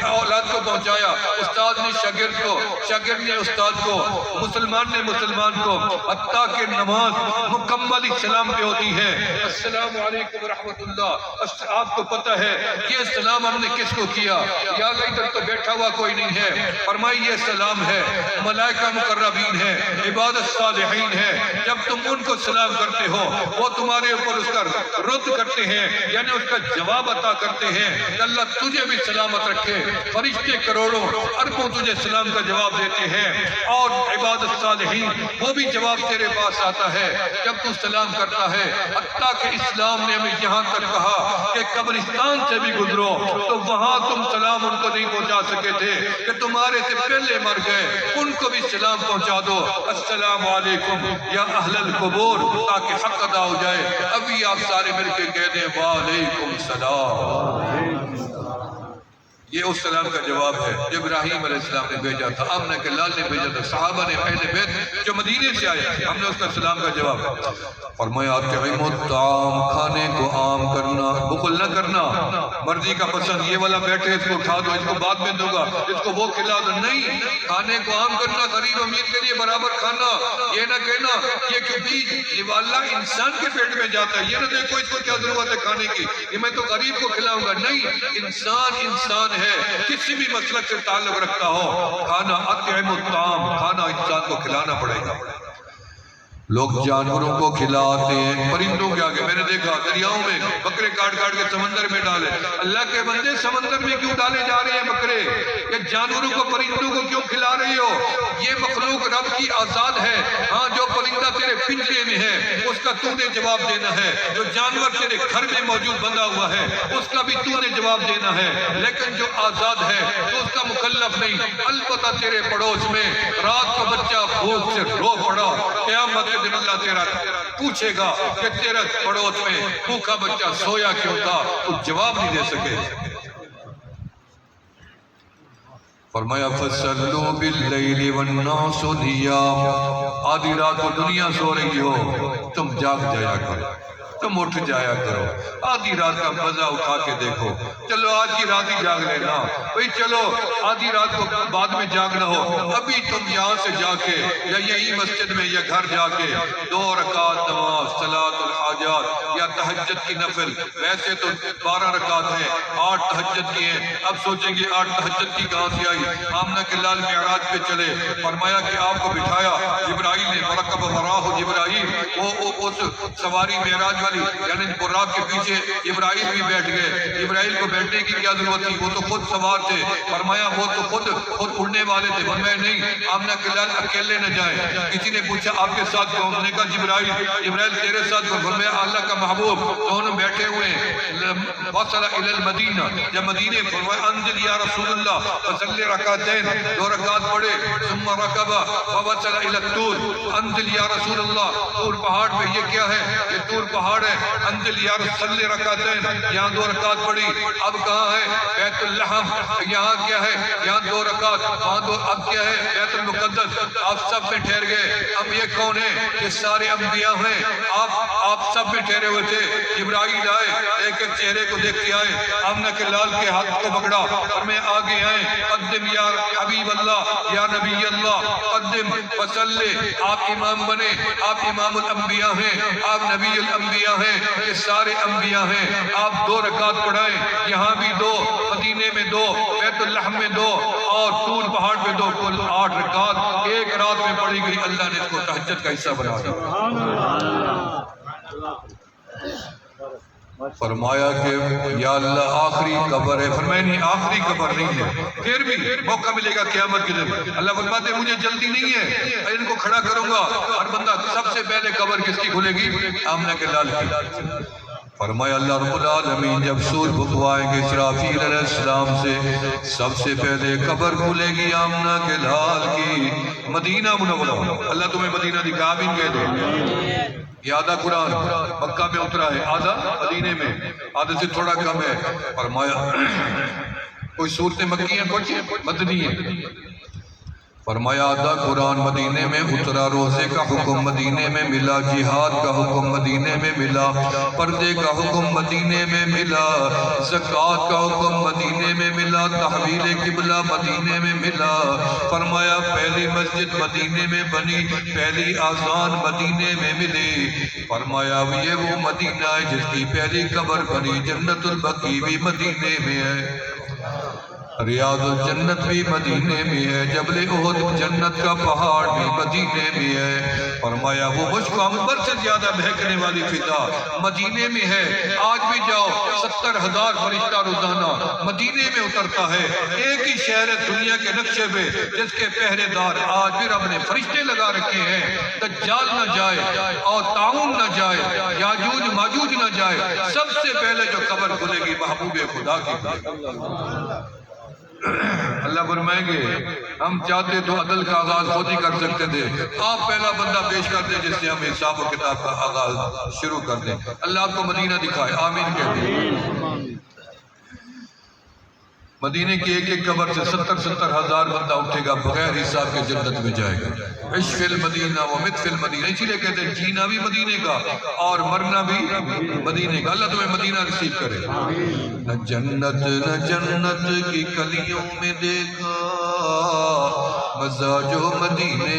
اولاد کو پہنچایا، استاد نے شاگرد کو، شاگرد نے استاد کو، مسلمان نے مسلمان کو، حتیٰ کہ نماز مکمل سلام پہ ہوتی ہے۔ السلام علیکم ورحمت اللہ۔ آپ کو پتہ ہے یہ سلام ہم نے کس کو کیا؟ یا اللہ ادھر تو بیٹھا ہوا کوئی نہیں ہے، فرمائی یہ سلام ہے ملائکہ مقربین ہے، عباد الصالحین ہے، جب تم ان کو سلام کرتے ہو وہ تمہارے اوپر اس کا رد کرتے ہیں، یعنی اس کا جواب عطا کرتے ہیں کہ اللہ تجھے بھی سلامت رکھے۔ فرشتے کروڑوں اربوں تجھے سلام کا جواب دیتے ہیں، اور عباد الصالحین وہ بھی جواب تیرے پاس آتا ہے جب تو سلام کرتا ہے۔ حتیٰ کہ اسلام نے ہمیں یہاں تک کہا کہ قبرستان سے بھی گزرو تو وہاں تم سلام ان کو نہیں پہنچا سکے تھے کہ تمہارے سے پہلے مر گئے، ان کو بھی سلام پہنچا دو۔ السلام علیکم یا اہل القبور، تاکہ حق ادا ہو جائے۔ ابھی آپ سارے مل کے کہہ دیں وعلیکم السلام۔ یہ اس سلام کا جواب ہے جو ابراہیم علیہ السلام نے بھیجا تھا، آمنہ کے لال نے بھیجا تھا، صحابہ نے، اہل بیت جو مدینے سے آئے، ہم نے اس کا سلام کا جواب فرمایا اطعموا الطعام، کھانے کو عام کرنا، بخل نہ کرنا، مرضی کا پسند، یہ والا بیٹھے اس کو اٹھا دو، اس کو بعد میں دوں گا، اس کو وہ کھلا دو، نہیں، کھانے کو عام کرنا، غریب امیر کے لیے برابر کھانا، یہ نہ کہنا یہ کیونکہ اللہ انسان کے پیٹ میں جاتا ہے، یہ نہ دیکھو اس کو کیا ضرورت ہے کھانے کی، یہ میں تو غریب کو کھلاؤں گا، نہیں، انسان ہے، کسی بھی مسلک سے تعلق رکھتا ہو، کھانا اطعموا الطعام، کھانا انسان کو کھلانا پڑے گا۔ لوگ جانوروں کو کھلاتے ہیں، پرندوں کے آگے، میں نے دیکھا دریاؤں میں بکرے کاٹ کاٹ کے سمندر میں ڈالے، اللہ کے بندے سمندر میں کیوں ڈالے جا رہے ہیں بکرے؟ یہ جانوروں کو پرندوں کو کیوں کھلا رہی ہو؟ یہ مخلوق رب کی آزاد ہے، ہاں جو پرندہ تیرے پنجرے میں ہے اس کا تو نے جواب دینا ہے، جو جانور تیرے گھر میں موجود بندہ ہوا ہے اس کا بھی تو نے جواب دینا ہے، لیکن جو آزاد ہے تو اس کا مکلف نہیں۔ البتہ تیرے پڑوس میں رات کو بچہ بھوک سے رو پڑا، قیامت دن اللہ تیرا پوچھے گا کہ تیرا پڑوس میں بھوکا بچہ سویا کیوں تھا، تو جواب نہیں دے سکے۔ فرمایا فَسَلُّوا بِاللَّيْلِ وَالنَّاسُ نِيَامٌ، آدھی رات کو دنیا سو رہی ہو، تم جاگ جایا کرو، تم اٹھ جایا کرو، آدھی رات کا مزہ اٹھا کے دیکھو، چلو آج کی رات ہی جاگ لینا بھئی، چلو آدھی رات کو بعد میں جاگنا ہو، ابھی تم یہاں سے جا کے یا یہی مسجد میں یا گھر جا کے 2 رکعت نماز، صلاۃ الحاجات یا تہجد کی نفل، ویسے تو 12 رکعت ہیں، 8 تہجد کی ہیں، اب سوچیں گے 8 تہجد کی کہاں سے آئی؟ آمنہ کے لال معراج پہ چلے، فرمایا کہ آپ کو بٹھایا جبرائیل نے، مرکب وراہ جبرائیل، وہ اس سواری معراج والی یعنی براق کے پیچھے جبرائیل بھی بیٹھ گئے، جبرائیل کو بیٹھنے کی کیا ضرورت تھی، وہ تو خود سوار تھے، فرمایا وہ تو خود اڑنے والے تھے، فرمایا نہیں، آمنہ کے لال اکیلے نہ جائیں، کسی نے پوچھا آپ کے ساتھ کون؟ نے کہا جبرائیل تیرے ساتھ کون؟ فرمایا اللہ کا محبوب، دونوں بیٹھے ہوئے ہیں، وصل الی المدینہ، جب مدینے، فرمایا انزل یا رسول اللہ فصلی رکعتین، 2 رکعت پڑھے، ثم رکب فوصل الی الطور، انزل یا رسول اللہ، طور پہاڑ پہ، یہ کیا ہے؟ یہ طور پہاڑ ہے، انزل یا رسول رکعتین، یہاں 2 رکعت پڑھی، اب کہاں ہے؟ بیت اللحم، یہاں کیا ہے؟ یہاں 2 رکعت، وہاں 2، اب کیا ہے؟ بیت المقدس، آپ سب میں ٹھہر گئے، اب یہ کون ہے؟ یہ سارے انبیاء ہیں، آپ سب میں ٹھہرے ہوئے تھے، جبرائیل آئے، ایک ایک چہرے کو دیکھتے آئے، آمنہ کے لال کے ہاتھ کو پکڑا اور میں آگے آئے، قدم یا حبیب اللہ یا نبی اللہ، قدم وصلی، آپ امام بنے، آپ امام الانبیاء ہیں، آپ نبی الانبیاء ہیں، یہ سارے انبیاء ہیں، آپ 2 رکعت پڑھائیں، یہاں بھی 2، مدینے میں 2، بیت اللحم میں 2 اور طور پہاڑ پہ 2، کل 8 رکعت ایک رات میں پڑھی گئی، اللہ نے اس کو تہجد کا حصہ بنا دیا۔ فرمایا کہ یا اللہ آخری قبر ہے، فرمایا نہیں آخری قبر نہیں ہے، پھر بھی موقع ملے گا قیامت کے دن، اللہ فرماتے مجھے جلدی نہیں ہے، ان کو کھڑا کروں گا، ہر بندہ سب سے پہلے قبر کس کی کھلے گی؟ آمنہ کے لال کی۔ فرمایا اللہ رب العالمین جب سور بکوائیں گے اسرافیل علیہ السلام سے، سب سے پہلے قبر کھلے گی آمنہ کے لال کی، مدینہ منورہ، اللہ تمہیں مدینہ دکھا، آمین کہہ دو۔ یہ آدھا قرآن مکہ میں اترا ہے، آدھا مدینے میں، آدھے سے تھوڑا کم ہے۔ فرمایا کوئی صورتیں مکی ہیں، کچھ مدنی ہیں، فرمایا آدھا قرآن مدینے میں اترا، روزے کا حکم مدینے میں ملا، جہاد کا حکم مدینے میں ملا، پردے کا حکم مدینے میں ملا، زکوٰۃ کا حکم مدینے میں ملا، تحویل قبلہ مدینے میں ملا، فرمایا پہلی مسجد مدینے میں بنی، پہلی اذان مدینے میں ملی، فرمایا یہ وہ مدینہ ہے جس کی پہلی قبر بنی، جنت البقیع بھی مدینے میں ہے، ریاض الجنت بھی مدینے میں ہے، جبل احد جنت کا پہاڑ بھی مدینے میں ہے، فرمایا وہ مشک عنبر سے زیادہ بہکنے والی فضا مدینے میں ہے، آج بھی جاؤ 70,000 فرشتہ روزانہ مدینے میں اترتا ہے، ایک ہی شہر ہے دنیا کے نقشے پہ جس کے پہرے دار آج بھی رب نے فرشتے لگا رکھے ہیں، دجال نہ جائے اور طاعون نہ جائے، یاجوج ماجوج نہ جائے، سب سے پہلے جو قبر کھلے گی محبوب خدا کی۔ اللہ فرمائیں گے ہم چاہتے تو عدل کا آغاز خود ہی کر سکتے تھے، آپ پہلا بندہ پیش کر دیں جس سے ہم حساب و کتاب کا آغاز شروع کر دیں، اللہ آپ کو مدینہ دکھائے، آمین کہتے ہیں۔ مدینے کی ایک ایک قبر سے 70-70 ہزار بندہ اٹھے گا، بغیر حساب کے جنت میں جائے گا۔ عش فی المدینہ و مت فی المدینہ، اسی لیے کہتے ہیں جینا بھی مدینے کا اور مرنا بھی مدینے کا۔ اللہ تمہیں مدینہ نصیب کرے۔ نہ جنت کی گلیوں میں دیکھا مزہ جو مدینے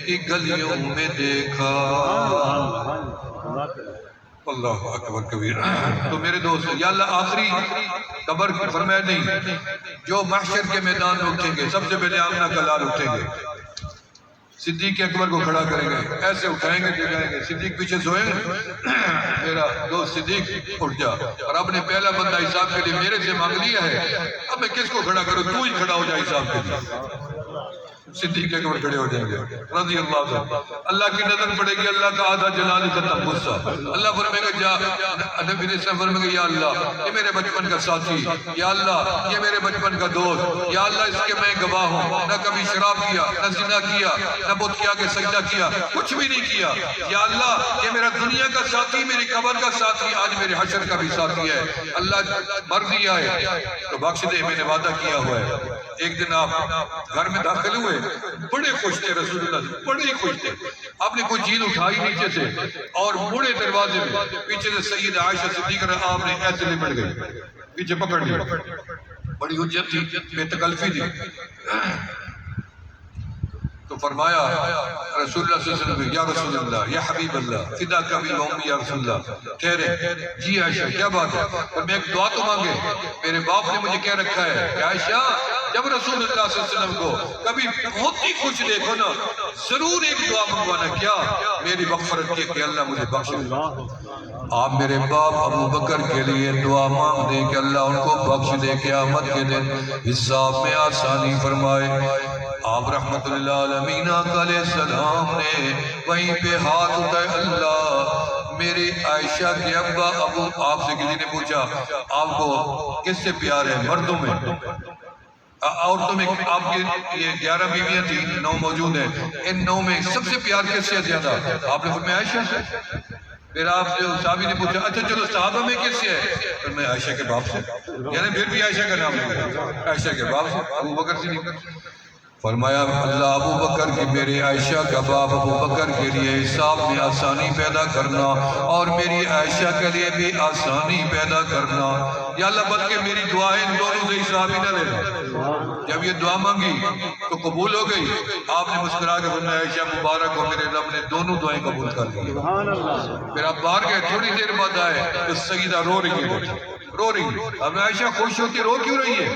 کی گلیوں میں دیکھا۔ اللہ اکبر کبیر۔ تو میرے دوست، یا اللہ آخری قبر فرمایا نہیں، جو محشر کے میدان میں اٹھیں گے سب سے پہلے آمنہ کا لال اٹھیں گے، صدیق اکبر کو کھڑا کریں گے، ایسے اٹھائیں گے جگائیں گے، صدیق پیچھے سوئیں گے، میرا دوست صدیق اٹھ جا، اور آپ نے پہلا بندہ حساب کے لیے میرے سے مانگ لیا ہے، اب میں کس کو کھڑا کروں؟ تو ہی کھڑا ہو جا حساب کے لیے۔ صدیق اکبر کھڑے ہو جائیں گے رضی اللہ عنہ۔ اللہ کی نظر پڑے گی، اللہ کا آدھا جلال ختم غصہ، اللہ فرمائے گا جا، نبی علیہ السلام فرمائے گا یا اللہ یہ میرے بچپن کا ساتھی، یا اللہ یہ میرے بچپن کا دوست، یا اللہ اس کے میں گواہ ہوں، نہ کبھی شراب کیا، نہ زنا کیا، نہ بت کیا کہ سجدہ کیا، کچھ بھی نہیں کیا، یا اللہ یہ میرا دنیا کا ساتھی، میری قبر کا ساتھی، آج میرے حشر کا بھی ساتھی ہے، اللہ مر دیا ہے تو بخش دے، میں نے وعدہ کیا ہوا ہے۔ ایک دن آپ گھر میں داخل ہوئے، بڑے خوش تھے رسول اللہ سے، بڑے ہی خوش تھے، آپ نے کوئی چیز اٹھائی نیچے سے اور بڑے دروازے میں پیچھے سے سید عائشہ صدیقہ نے آپ نے ایسے لپٹ گئی، پیچھے پکڑ لیا، بڑی حجت تھی، بے تکلفی تھی، تو فرمایا رسول اللہ صلی اللہ علیہ وسلم یا رسول اللہ یا حبیب اللہ فدا کبھی ومی یا رسول اللہ، ٹھہرے جی عائشہ کیا بات ہے؟ اور میں ایک دعا تو مانگے، میرے باپ نے مجھے کیا رکھا ہے کہ عائشہ جب رسول اللہ صلی اللہ علیہ وسلم کو کبھی بہت ہی خوش دیکھو نا ضرور ایک دعا منگوانا، کیا؟ میری مغفرت کی کہ اللہ مجھے بخش دے۔ آپ میرے باپ ابو بکر کے لیے دعا مانگ دیں کہ اللہ ان کو بخش دے، قیامت کے دن حساب میں آسانی فرمائے۔ آپ رحمت اللہ عالمین آقا علیہ السلام نے وہیں پہ ہاتھ اٹھائے، اللہ میری عائشہ کے ابا ابو، آپ سے کسی نے پوچھا آپ کو کس سے پیار ہے؟ مردوں میں، عورتوں میں آپ کی یہ 11 بیویاں تھیں، 9 موجود ہیں، ان 9 میں سب سے پیار کس سے زیادہ؟ آپ نے فرمایا عائشہ سے۔ پھر آپ سے صحابی نے پوچھا اچھا چلو صحابہ میں کس سے ہے؟ پھر میں عائشہ کے باپ سے، یعنی پھر بھی عائشہ کا نام لیا، عائشہ کے باپ سے، ابو بکر سے نہیں۔ فرمایا اللہ ابو بکر کی میرے عائشہ کا باپ ابو بکر کے لیے حساب میں آسانی پیدا کرنا اور میری عائشہ کے لیے بھی آسانی پیدا کرنا، یا اللہ بلکہ میری دعائیں ان دونوں سے حساب ہی نہ لینا۔ جب یہ دعا مانگی تو قبول ہو گئی، آپ نے مسکرا کے فرمایا عائشہ مبارک ہو، میرے رب نے دونوں دعائیں قبول کر لی۔ پھر آپ باہر گئے، تھوڑی دیر بعد آئے تو سیدہ رو رہی ہے، رو رہی ہے۔ اب عائشہ خوش ہوتی رو کیوں رہی ہے؟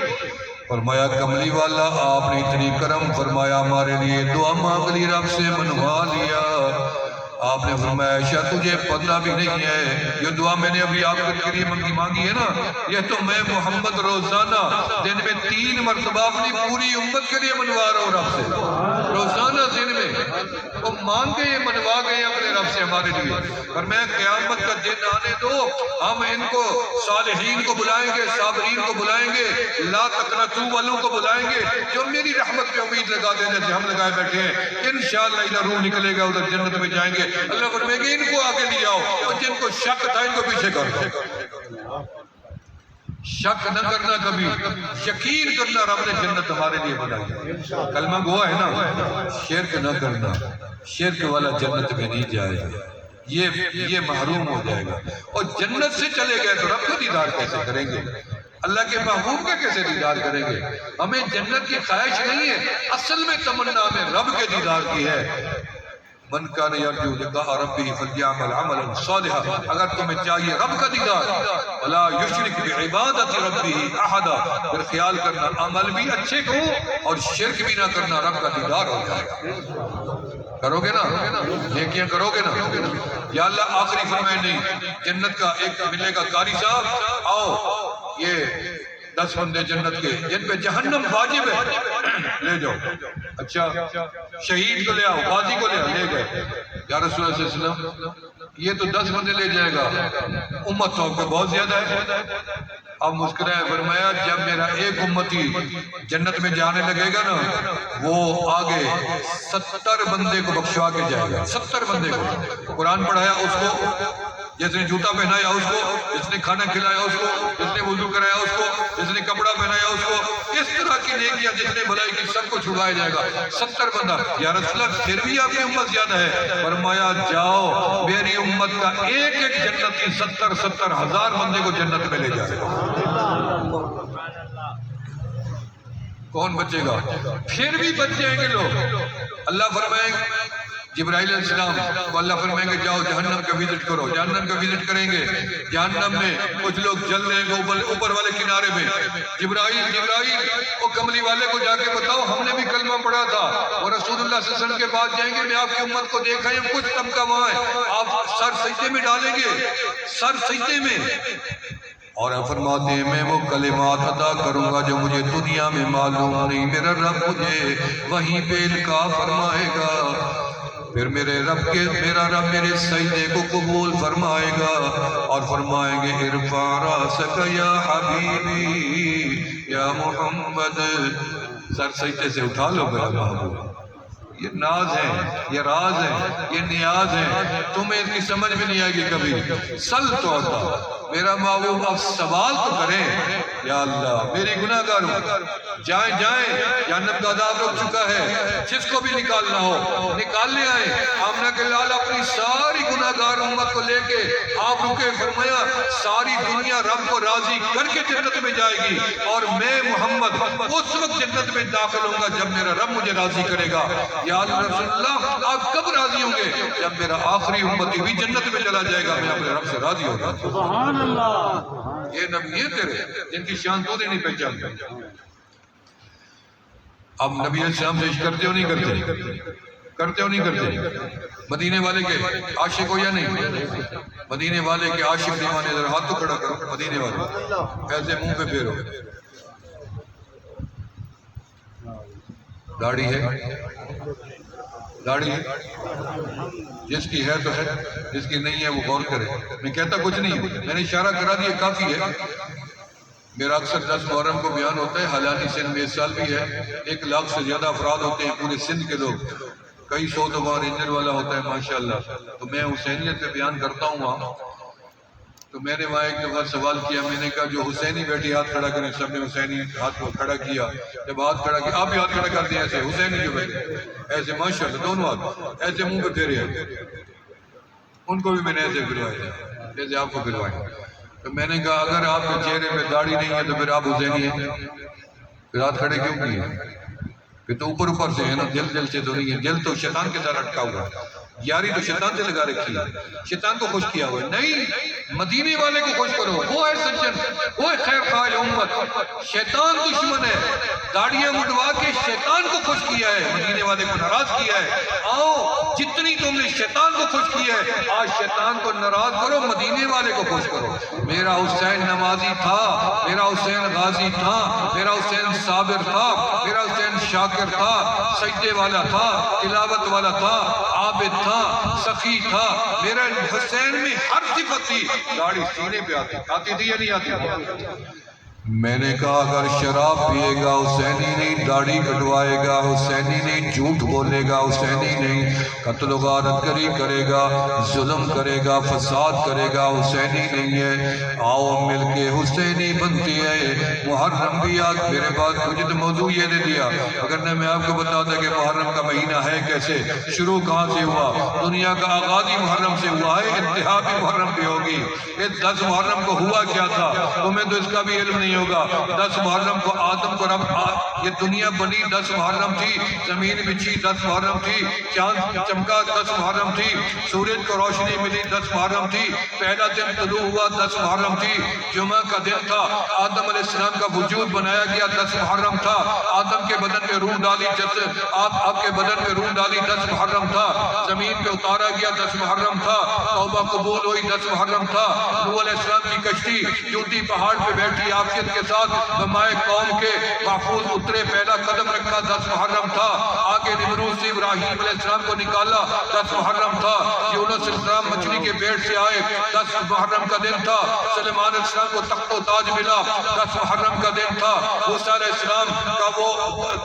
فرمایا کملی والا آپ نے اتنی کرم فرمایا، ہمارے لیے دعا مانگ لی، رب سے منوا لیا۔ آپ نے فرمایا عائشہ تجھے پتہ بھی نہیں ہے یہ دعا میں نے ابھی آپ کے لیے مانگی ہے نا، یہ تو میں محمد روزانہ دن میں 3 مرتبہ اپنی پوری امت کے لیے منوا رہا ہوں رب سے، روزانہ دن میں وہ مانگ گئے منوا گئے اپنے رب سے ہمارے لیے۔ اور میں قیامت کا دن آنے دو، ہم ان کو صالحین کو بلائیں گے، صابرین کو بلائیں گے، لا تقنطوا والوں کو بلائیں گے، جو میری رحمت پہ امید لگا دیں جیسے ہم لگائے بیٹھے ہیں، انشاءاللہ ادھر روح نکلے گا ادھر جنت میں جائیں گے۔ اللہ فرمائے گا ان کو آگے لے آؤ، اور جن کو شک تھا ان کو پیچھے کر دو۔ شک نہ کرنا، کبھی یقین کرنا رب نے جنت ہمارے لیے بنائی۔ کلمہ گو ہے نا، شرک نہ کرنا، شرک والا جنت میں نہیں جائے گا، یہ محروم ہو جائے گا۔ اور جنت سے چلے گئے تو رب کا دیدار کیسے کریں گے؟ اللہ کے محبوب کا کیسے دیدار کریں گے؟ ہمیں جنت کی خواہش نہیں ہے، اصل میں تمنا ہمیں رب کے دیدار کی ہے۔ من کان یرجو لقاء ربہ فلیعمل عملا صالحا، اگر تمہیں چاہیے رب کا دیدار، ولا یشرک بعبادۃ ربہ احدا، پھر خیال کرنا عمل بھی اچھے کو اور شرک بھی نہ کرنا، رب کا دیدار ہو جائے گا۔ کرو گے نا، نیکیاں کرو گے نا؟ یا اللہ آخری فرمائے نہیں، جنت کا ایک ملے گا قاری صاحب، آؤ یہ 10 بندے جنت کے جن پہ جہنم واجب ہے لے جاؤ، اچھا شہید کو لے آؤ، غازی کو لے آؤ، لے گئے۔ یا رسول اللہ صلی اللہ علیہ وسلم یہ تو 10 بندے لے جائے گا، امت تو آپ کو بہت زیادہ ہے۔ اب مسکرائے فرمایا جب میرا ایک امتی جنت میں جانے لگے گا نا، وہ آگے 70 بندے کو بخشوا کے جائے گا، 70 بندے کو۔ قرآن پڑھایا اس کو جس نے جوتا پہنایا اس کو، جس نے کھانا کھلایا اس کو، جس نے وضو کرایا اس کو، جس نے کپڑا پہنایا اس کو، اس طرح کی نیکیاں جس نے بھلائی کی سب کو چھڑوایا جائے گا۔ 70 بندہ، یا رسول اللہ پھر بھی آپ کی امت زیادہ ہے، فرمایا جاؤ میری امت کا ایک ایک جنتی 70 ہزار بندے کو جنت میں لے جائے گا۔ کون بچے گا؟ پھر بھی بچ جائیں گے لوگ۔ اللہ فرمائیں گے جبرائیل علیہ السلام کو اللہ فرمائیں گے جاؤ جہنم کا وزٹ کرو، جہنم کا وزٹ کریں گے، جہنم میں کچھ لوگ جل رہے ہیں اوپر والے کنارے میں۔ جبرائیل وہ کملی والے کو جا کے بتاؤ ہم نے بھی کلمہ پڑھا تھا، اور رسول اللہ صلی اللہ علیہ وسلم کے بعد جائیں گے میں آپ کی امت کو دیکھا ہے کچھ طبقہ وہاں ہے، آپ سر سجدے میں ڈالیں گے، سر سجدے میں، اور فرماتے ہیں میں وہ کلمات ادا کروں گا جو مجھے دنیا میں معلوم نہیں، میرا رب مجھے وہیں پہ القاء فرمائے گا، پھر میرا رب میرے سجدے کو قبول فرمائے گا اور فرمائیں گے ارفع راسک یا حبیبی یا محمد، سر سجدے سے اٹھا لو میرا محبوب۔ یہ ناز ہے، یہ راز ہے، یہ نیاز ہے، تمہیں اس کی سمجھ میں نہیں آئے گی کبھی۔ سل تو ہوتا میرا محبوب اب سوال تو کریں، یا اللہ میری گناہ گار ہوں، جائیں جہنم کا عذاب رک چکا ہے، جس کو بھی نکالنا ہو نکالنے آئے۔ آمنہ کے لال اپنی ساری گناہ گار امت کو لے کے آپ رکے، فرمایا ساری دنیا رب کو راضی کر کے جنت میں جائے گی، اور میں محمد اس وقت جنت میں داخل ہوں گا جب میرا رب مجھے راضی کرے گا۔ یا رسول اللہ آپ کب راضی ہوں گے؟ جب میرا آخری امتی بھی جنت میں چلا جائے گا، میں اپنے رب سے راضی ہوگا۔ سبحان اللہ۔ یہ نبی یہ تیرے جن کی شان تو نہیں پہچانتے۔ اب نبی علیہ السلام سے عشق کرتے ہو نہیں کرتے ہو نہیں کرتے؟ مدینے والے کے عاشق ہو یا نہیں؟ مدینے والے کے عاشق دیوانے ذرا ہاتھ تو کھڑا کرو، مدینے والے ایسے منہ پہ پھیرو۔ داڑھی ہے، جس کی ہے تو ہے، جس کی نہیں ہے وہ غور کرے۔ میں کہتا کچھ نہیں ہوں، میں نے اشارہ کرا دیا کافی ہے۔ میرا اکثر 10 محرم کو بیان ہوتا ہے، حالانکہ سندھ میں اس سال بھی ہے، 1 لاکھ سے زیادہ افراد ہوتے ہیں پورے سندھ کے لوگ، کئی سو تو وہاں رینجر والا ہوتا ہے ماشاءاللہ، تو میں حسینیت پہ بیان کرتا ہوں وہاں۔ تو میں نے وہاں ایک دفعہ سوال کیا، میں نے کہا جو حسینی بیٹھی ہاتھ کھڑا کریں، سب نے حسینی ہاتھ کو کھڑا کیا، جب ہاتھ کھڑا کیا آپ بھی ہاتھ کھڑا کر دیں ایسے، حسینی جو بیٹھے ایسے ماشاءاللہ دونوں ہاتھ ایسے منہ پہ پھیرے ہیں، ان کو بھی میں نے ایسے پھروایا تھا جیسے آپ کو پھروائیں۔ تو میں نے کہا اگر آپ کے چہرے پہ داڑھی نہیں ہے تو پھر آپ حسینی ہیں، پھر ہاتھ کھڑے کیوں کیے؟ پھر تو اوپر سے ہے نا، دل سے تو نہیں ہے، دل تو شیطان کے ساتھ اٹکا ہوا ہے، یاری تو شیطان سے لگا رکھی ہے، شیطان کو خوش کیا ہوا ہے۔ نہیں، مدینے والے کو خوش کرو، وہ ہے سجن، وہ ہے خیر خواہ امت۔ شیطان دشمن ہے، داڑیاں مڈوا کے شیطان کو خوش کیا ہے، مدینے والے کو ناراض کیا ہے۔ آؤ جتنی تم نے شیطان کو خوش کیا ہے، آج شیطان کو ناراض کرو، مدینے والے کو خوش کرو۔ میرا حسین نمازی تھا، میرا حسین غازی تھا، میرا حسین صابر تھا، میرا حسین شاکر تھا، سجدے والا تھا، تلاوت والا تھا، عابد تھا، سخی تھا، میرا حسین میں ہر صفت تھی۔ داڑھی سینے پہ آتی تھی یا نہیں آتی تھی؟ میں نے کہا اگر شراب پیے گا حسینی نہیں، داڑھی کٹوائے گا حسینی نہیں، جھوٹ بولے گا حسینی نہیں، قتل و غارت گری کرے گا، ظلم کرے گا، فساد کرے گا، حسینی نہیں ہے۔ آؤ مل کے حسینی بنتی ہے۔ محرم بھی آج میرے بعد مجھے تو موضوع یہ دے دیا، اگر نہ میں آپ کو بتاتا کہ محرم کا مہینہ ہے کیسے، شروع کہاں سے ہوا، دنیا کا آغاز ہی محرم سے ہوا ہے، انتہا بھی محرم پہ ہوگی۔ اس 10 محرم کو ہوا کیا تھا تمہیں تو اس کا بھی علم نہیں ہوگا۔ 10 محرم کو آدم کو رب، یہ دنیا بنی 10 محرم تھی، زمین بچھی 10 محرم تھی، چاند چمکا 10 محرم تھی، سورج کو روشنی ملی 10 محرم تھی، پہلا دن طلوع ہوا 10 محرم تھی، جمعہ کا دن تھا، آدم علیہ السلام کا وجود بنایا گیا 10 محرم تھا، آدم کے بدن میں روح ڈالی، آپ کے بدن میں روح ڈالی 10 محرم تھا، زمین پہ اتارا گیا 10 محرم تھا، توبہ قبول ہوئی 10 محرم تھا، نوح علیہ السلام کی کشتی چوٹی پہاڑ پہ بیٹھی، آپ کے قیادت کے ساتھ بمائے قوم کے محفوظ اترے، پہلا قدم رکھا 10 محرم تھا، آگے نمرود سے ابراہیم علیہ السلام کو نکالا 10 محرم تھا، یونس علیہ السلام مچھلی کے پیٹ سے آئے 10 محرم کا دن تھا، سلیمان علیہ السلام کو تخت و تاج ملا 10 محرم کا دن تھا، موسیٰ علیہ السلام کا وہ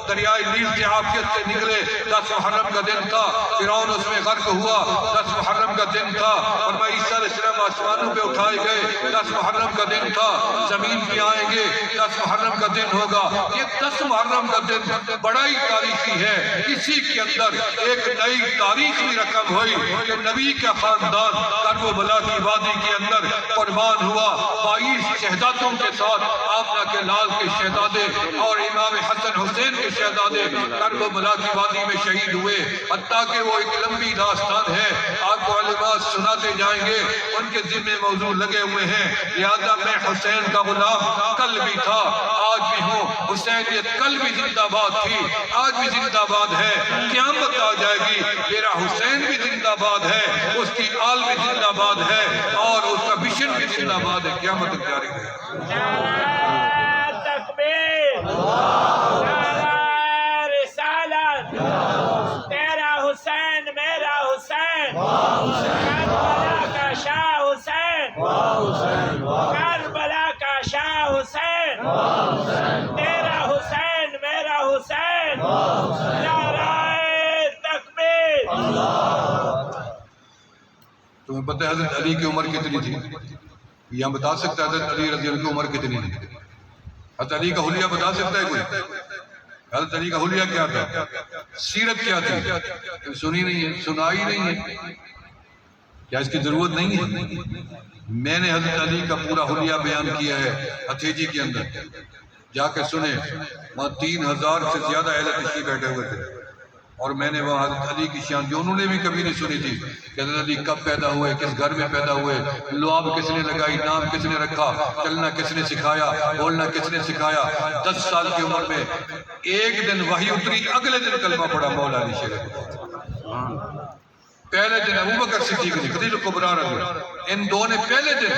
دریائے نیل کے عافیت سے نکلے 10 محرم کا دن تھا، فرعون اس میں غرق ہوا 10 محرم کا دن تھا، اور عیسیٰ علیہ السلام آسمانوں پہ اٹھائے گئے 10 محرم کا دن تھا، زمین پہ آئیں گے 10 محرم کا دن ہوگا۔ یہ 10 محرم کا دن بڑا ہی تاریخی ہے، اسی کے اندر ایک نئی تاریخ بھی رقم ہوئی کہ نبی کا خاندان کربلا کی وادی کے اندر قربان ہوا، 22 شہدادوں کے ساتھ آمنہ کے لال کے شہزادے اور امام حسن حسین کے شہزادے کربلا کی وادی میں شہید ہوئے، حتیٰ کہ وہ ایک لمبی داستان ہے، آپ کو علماء سناتے جائیں گے، ان کے ذمہ موضوع لگے ہوئے ہیں، لہذا میں حسین کا غلام کل بھی تھا آج بھی ہوں، حسینیت کل بھی زندہ باد تھی آج بھی زندہ باد ہے، قیامت آ جائے گی میرا حسین بھی زندہ باد ہے، اس کی آل بھی زندہ باد ہے اور اس کا مشن بھی زندہ باد ہے، قیامت تک جاری ہے۔ نعرہ تکبیر، نعرہ رسالت، تیرا حسین میرا حسین، کربلا کا شاہ حسین، کربلا کا شاہ حسین، تیرا حسین میرا حسین، نعرہ تکبیر۔ تمہیں پتہ ہے حضرت علی کی عمر کتنی تھی؟ یہ ہم بتا سکتا ہے حضرت علی رضی اللہ عنہ کی عمر کتنی تھی؟ حضرت علی کا حلیہ بتا سکتا ہے کوئی؟ حضرت علی کا حلیہ کیا تھا؟ سیرت کیا تھی؟ سنی نہیں ہے، سنائی نہیں ہے، کیا اس کی ضرورت نہیں ہے؟ میں نے حضرت علی کا پورا حلیہ بیان کیا ہے ہتھیجی کے اندر، جا کے سنیں، وہاں 3000 سے زیادہ اہل تشریح بیٹھے ہوئے تھے، اور میں نے وہاں حضرت علی کی شان جو انہوں نے بھی کبھی نہیں سنی تھی کہ حضرت علی کب پیدا ہوئے، کس گھر میں پیدا ہوئے، لعاب کس نے لگائی، نام کس نے رکھا، چلنا کس نے سکھایا، بولنا کس نے سکھایا، 10 سال کی عمر میں ایک دن وحی اتری، اگلے دن کلمہ پڑھا مولا علی شیر خدا۔ پہلے دن ابوبکر صدیق نے خدیجہ کبریٰ رضی اللہ عنہ، ان دو نے پہلے دن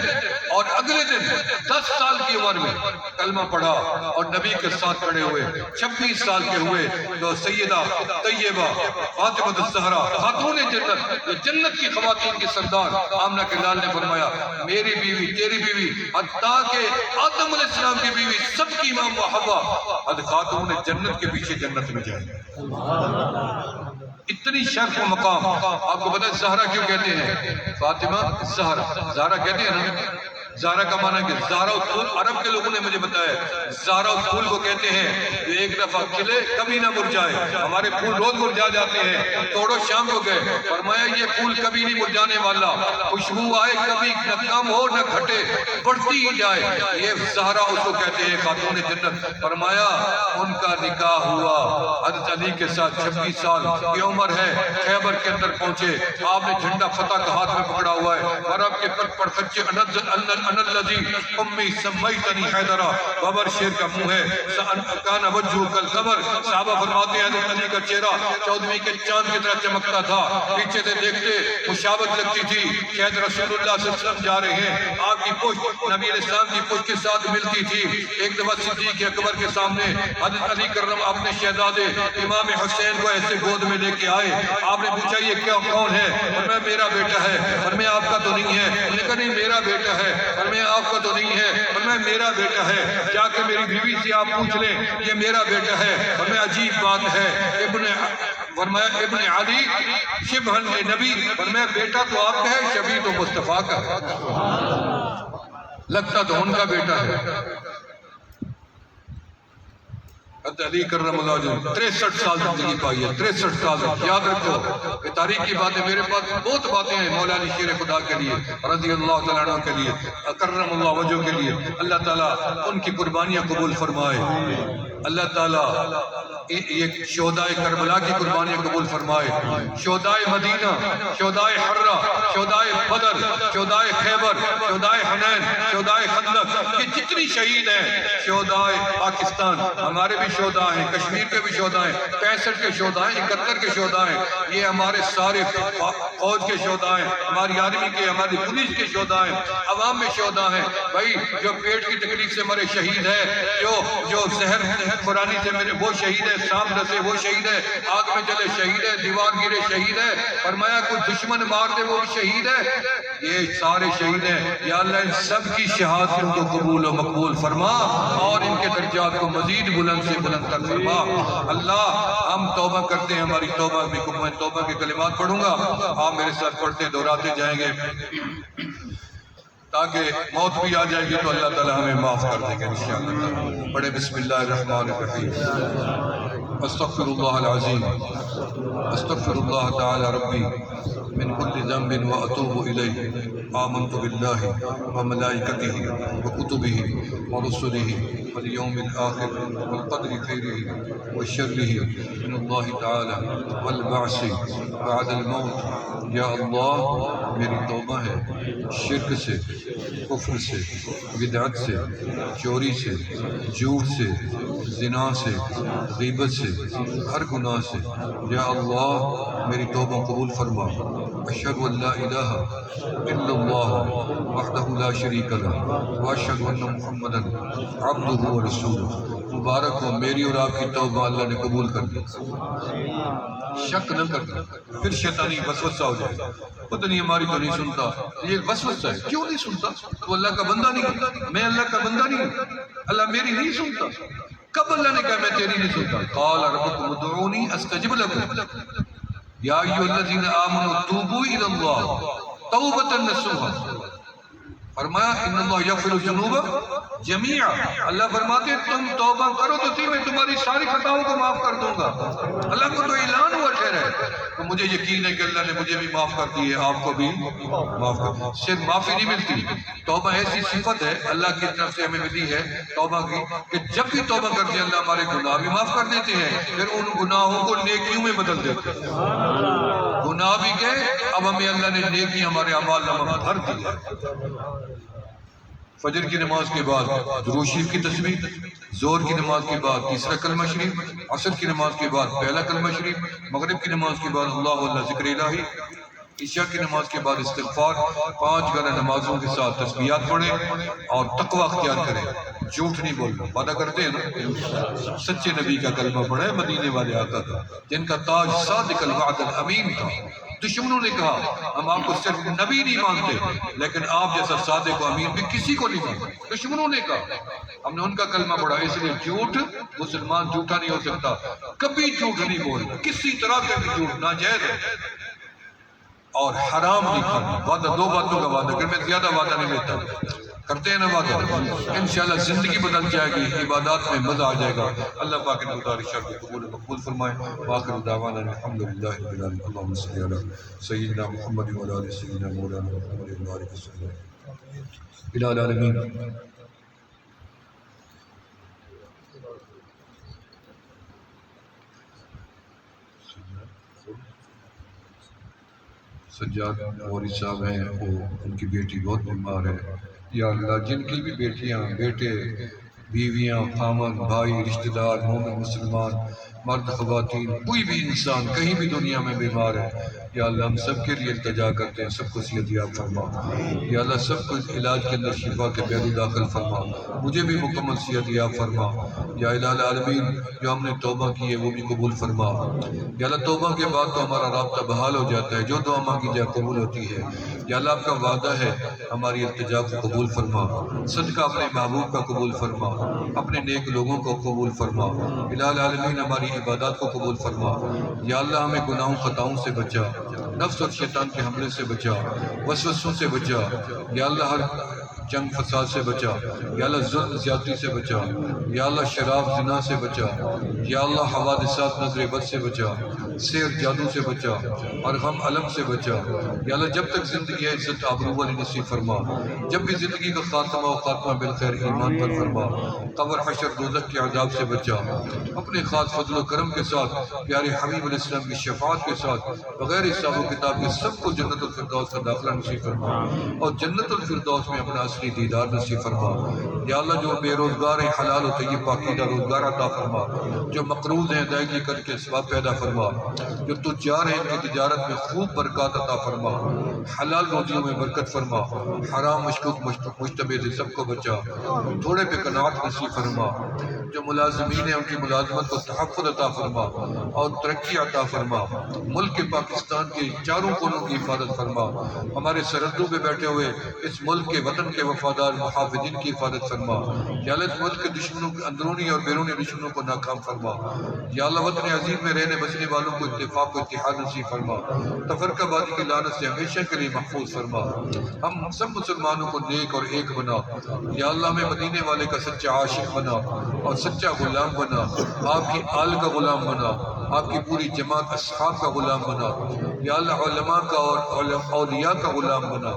اور اگلے دن 10 سال کی عمر میں کلمہ پڑھا اور نبی کے ساتھ کھڑے ہوئے، 26 سال کے ہوئے تو سیدہ طیبہ فاطمہ الزہرا خاتون جنت، جنت کی خواتین کی سردار آمنہ کے لال نے فرمایا میری بیوی تیری بیوی حتیٰ کہ آدم علیہ السلام کی بیوی سب کی امام و حوا حضرت خاتون جنت کے پیچھے جنت میں جائیں۔ اتنی شرف و مقام، آپ کو پتہ ہے زہرا کیوں کہتے ہیں؟ فاطمہ زہرا، زہرا کہتے ہیں نا، زہرا کا معنی کہ زہرا پھول، عرب کے لوگوں نے مجھے بتایا زہرا پھول کو کہتے ہیں جو ایک دفعہ کھلے کبھی نہ مرجھائے، ہمارے پھول روز مرجھا جاتے ہیں، توڑو شام کو گئے، فرمایا یہ پھول کبھی نہیں مرجھانے والا، خوشبو آئے کبھی نہ کم ہو نہ گھٹے، بڑھتی ہی جائے، یہ زہرا اس کو کہتے ہیں خاتون جنت۔ فرمایا ان کا نکاح ہوا حضرت علی کے ساتھ، 26 سال کی عمر ہے، خیبر کے اندر پہنچے، آپ نے جھنڈا فتح کا ہاتھ میں پکڑا ہوا ہے، عرب کے پٹ پر خچے ان الذی امی سمیتنی حیدرہ، بابر شیر کا منہ ہے، کان وجہ کالقمر، صحابہ فرماتے ہیں حضرت علی کا چہرہ 14ویں کے چاند کی طرح چمکتا تھا، پیچھے سے دیکھتے مشابہت لگتی تھی، شاید رسول اللہ صلی اللہ علیہ وسلم جا رہے ہیں، آپ کی پشت نبی علیہ السلام کی پشت کے ساتھ ملتی تھی۔ ایک دفعہ صدیق اکبر کے سامنے حضرت علی کرم اپنے شہزادے امام حسین کو ایسے گود میں لے کے آئے، آپ نے پوچھا یہ کیا کون ہے؟ فرمایا میرا بیٹا ہے، فرمایا آپ کا تو نہیں ہے، انہوں نے کہا نہیں میرا بیٹا ہے، فرمایا آپ کا تو نہیں ہے، فرمایا میرا بیٹا ہے، جا کے میری بیوی سے آپ پوچھ لیں یہ میرا بیٹا ہے، فرمایا عجیب بات ہے، فرمایا ابن علی شبہن نبی، فرمایا بیٹا تو آپ کا ہے شبیہ تو مصطفیٰ کا ہے، لگتا تو ان کا بیٹا ہے۔ حضرت علی کرم اللہ وجہہ 63 سال زندگی پائی ہے، 63 سال، یاد رکھو یہ تاریخ کی باتیں، میرے پاس بہت باتیں ہیں مولا علی شیر خدا کے لیے رضی اللہ تعالیٰ عنہ کے لیے، کرم اللہ وجہہ کے لیے، اللہ تعالیٰ ان کی قربانیاں قبول فرمائے، اللہ تعالیٰ یہ شہدائے کربلا کی قربانیاں قبول فرمائے، شہدائے مدینہ، شہدائے حرہ، شہدائے بدر، شہدائے خیبر، شہدائے حنین، شہدائے خندق، یہ جتنی شہید ہیں، شہدائے پاکستان، ہمارے بھی شہداء ہیں، کشمیر کے بھی شہداء ہیں، 65 کے شہداء ہیں، 71 کے شہداء ہیں، یہ ہمارے سارے فوج کے شہداء ہیں، ہماری آرمی کے، ہماری پولیس کے شہداء ہیں، عوام میں شہداء ہیں۔ بھائی جو پیٹ کی تکلیف سے مرے شہید ہے، جو زہر قرآنی سے مرے وہ شہید ہے، سانپ ڈسے وہ شہید ہے، آگ میں جلے شہید ہے، دیوار گرے شہید ہے، فرمایا کوئی دشمن مار دے وہ بھی شہید ہے، یہ سارے شہید ہیں۔ یا اللہ ان سب کی شہادتوں کو قبول و مقبول فرما اور ان کے درجات کو مزید بلند سے بلند تر فرما۔ اللہ ہم توبہ کرتے ہیں، ہماری توبہ بھی میں توبہ کے کلمات پڑھوں گا، آپ میرے ساتھ پڑھتے دہراتے جائیں گے تاکہ موت بھی آ جائے گی تو اللہ تعالی ہمیں معاف کر دیں گے انشاءاللہ۔ پڑھے بسم اللہ الرحمن الرحیم۔ استغفر اللہ العظیم، استغفر اللہ تعالی ربی من کل ذنب واتوب الیہ، آمنت باللہ وملائکتہ وکتبہ ورسلہ والیوم الآخر والقدر خیرہ وشرہ من اللہ تعالی والبعث بعد الموت۔ یا اللہ میری توبہ ہے شرک سے، کفر سے، بدعت سے، چوری سے، جھوٹ سے، زنا سے، غیبت سے، ہر گناہ سے۔ یا اللہ میری توبہ قبول فرما۔ اشہد ان لا الہ الا اللہ وحدہ لا شریک لہ واشہد ان محمدا عبدہ ورسولہ۔ مبارک ہو میری اور آپ کی توبہ اللہ نے قبول کر دی۔ شک نہ کرنا، پھر شیطانی وسوسہ ہو جائے گا، پتہ نہیں ہماری تو نہیں سنتا، یہ وسوسہ ہے، کیوں نہیں سنتا؟ تو اللہ کا بندہ نہیں، میں اللہ کا بندہ نہیں ہوں، اللہ میری نہیں سنتا۔ کب اللہ نے کہا میں تیری نہیں سنتا؟ قال ربکم ادعونی استجب لکم یا ایھا الذین آمنوا توبوا الی اللہ توبۃ نصوحا۔ فرمایا ان اللہ یغفر الذنوب جمیعا، اللہ فرماتے ہیں تم توبہ کرو تو میں تمہاری ساری خطاؤں کو معاف کر دوں گا۔ اللہ کو تو اعلان ہوا ٹھہرا ہے، تو مجھے یقین ہے کہ اللہ نے مجھے بھی معاف کر دی ہے، آپ کو بھی معاف کر دی۔ صرف معافی نہیں ملتی، توبہ ایسی صفت ہے اللہ کی طرف سے ہمیں ملی ہے توبہ کی کہ جب بھی توبہ کرتے ہیں اللہ ہمارے گناہ بھی معاف کر دیتے ہیں، پھر ان گناہوں کو نیکیوں میں بدل دیتے ہیں۔ گناہ بھی گئے، اب ہمیں اللہ نے نیکی ہمارے اعمال نامہ بھر دیا۔ فجر کی نماز کے بعد درود شریف کی تسبیح، ظہر کی نماز کے بعد تیسرا کلمہ شریف، عصر کی نماز کے بعد پہلا کلمہ شریف، مغرب کی نماز کے بعد اللہ اللہ ذکر الہی، عشاء کی نماز کے بعد استغفار، 5 گھر نمازوں کے ساتھ تسبیحات پڑھیں اور تقوی اختیار کریں، جھوٹ نہیں بولنا، وعدہ کرتے ہیں نا، سچے نبی کا کلمہ پڑھے، مدینے والے آقا کا جن کا تاج صادق الوعد الامین تھا۔ دشمنوں نے کہا ہم آپ کو صرف نبی نہیں مانتے لیکن آپ جیسا صادق و امین بھی کسی کو نہیں مانتے، دشمنوں نے کہا، ہم نے ان کا کلمہ پڑھا۔ اس لیے جھوٹ، مسلمان جھوٹا نہیں ہو سکتا، کبھی جھوٹ نہیں بولنا، کسی طرح کا بھی جھوٹ ناجائز ہے، اور حرام نہیں کھانا۔ وعدہ 2 باتوں کا وعدہ کر، میں زیادہ وعدہ نہیں لیتا، کرتے ہیں نا وعدہ، انشاءاللہ زندگی بدل جائے گی، عبادات میں مزہ آ جائے گا۔ اللہ پاک نے گزارش کو قبول مقبول فرمائے۔ وآخر دعوانا الحمدللہ رب العالمین۔ اللہم صلی علی سیدنا محمد وعلی آل سیدنا مولانا محمد وبارک وسلم۔ الہ العالمین۔ سجاد موری صاحب ہیں، وہ ان کی بیٹی بہت بیمار ہے، یا اللہ جن کی بھی بیٹیاں، بیٹے، بیویاں، خامن، بھائی، رشتہ دار، مومن مسلمان، مرد خواتین، کوئی بھی انسان کہیں بھی دنیا میں بیمار ہے، یا اللہ ہم سب کے لیے التجا کرتے ہیں، سب کو صحت یاب فرما، یا اللہ سب کو علاج کے اندر شفا کے پہلو داخل فرما، مجھے بھی مکمل صحت یاب فرما، یا الہ العالمین جو ہم نے توبہ کی ہے وہ بھی قبول فرما، یا اللہ توبہ کے بعد تو ہمارا رابطہ بحال ہو جاتا ہے، جو دعا مانگی جائے قبول ہوتی ہے، یا اللہ آپ کا وعدہ ہے ہماری التجا کو قبول فرما، صدقہ اپنے محبوب کا قبول فرما، اپنے نیک لوگوں کو قبول فرما، الہ العالمین ہماری عبادات کو قبول فرما، یا اللہ ہمیں گناہوں خطاؤں سے بچا، نفس اور شیطان کے حملے سے بچا، وسوسوں سے بچا، یا اللہ ہر جنگ فساد سے بچا، یا اللہ ظلم زیادتی سے بچا، یا اللہ شراب زنا سے بچا، یا اللہ حوادثات نظر بد سے بچا، سحر جادو سے بچا اور غم علم سے بچا یا اللہ جب تک زندگی ہے عزت آبرو والی نصیب فرما جب بھی زندگی کا خاتمہ و خاتمہ بالخیر ایمان پر فرما قبر حشر دوزخ کے عذاب سے بچا اپنے خاص فضل و کرم کے ساتھ پیارے حبیب علیہ السلام کی شفاعت کے ساتھ بغیر حساب و کتاب کے سب کو جنت الفردوس کا داخلہ نصیب فرما اور جنت الفردوس میں اپنا اصلی دیدار نصیب فرما یا اللہ جو بے روزگار ہیں حلال و طیب پاکیزہ روزگار عطا فرما جو مقروض ہیں ادائیگی کر کے ثواب پیدا فرما جو تجار ہیں ان کی تجارت میں خوب برکات عطا فرما حلال روزیوں میں برکت فرما حرام مشکوک مشتبہ سے سب کو بچا تھوڑے پہ قناعت نصیب فرما جو ملازمین ہیں ان کی ملازمت کو تحفظ عطا فرما اور ترقی عطا فرما ملک پاکستان کے چاروں کونوں کی حفاظت فرما ہمارے سرحدوں پہ بیٹھے ہوئے اس ملک کے وطن کے وفادار محافظین کی حفاظت فرما یا اللہ اس ملک کے دشمنوں کے اندرونی اور بیرونی دشمنوں کو ناکام فرما یا اللہ وطن عظیم میں رہنے بسنے والوں کو اتفاق و اتحاد نصیب فرما تفرقہ بازی کی لعنت سے ہمیشہ کے لیے محفوظ فرما ہم سب مسلمانوں کو نیک اور ایک بنا یا اللہ ہمیں مدینے والے کا سچا عاشق بنا اور سچا غلام بنا آپ کی آل کا غلام بنا آپ کی پوری جماعت اصحاب کا غلام بنا یا اللہ علماء کا اور اولیاء کا غلام بنا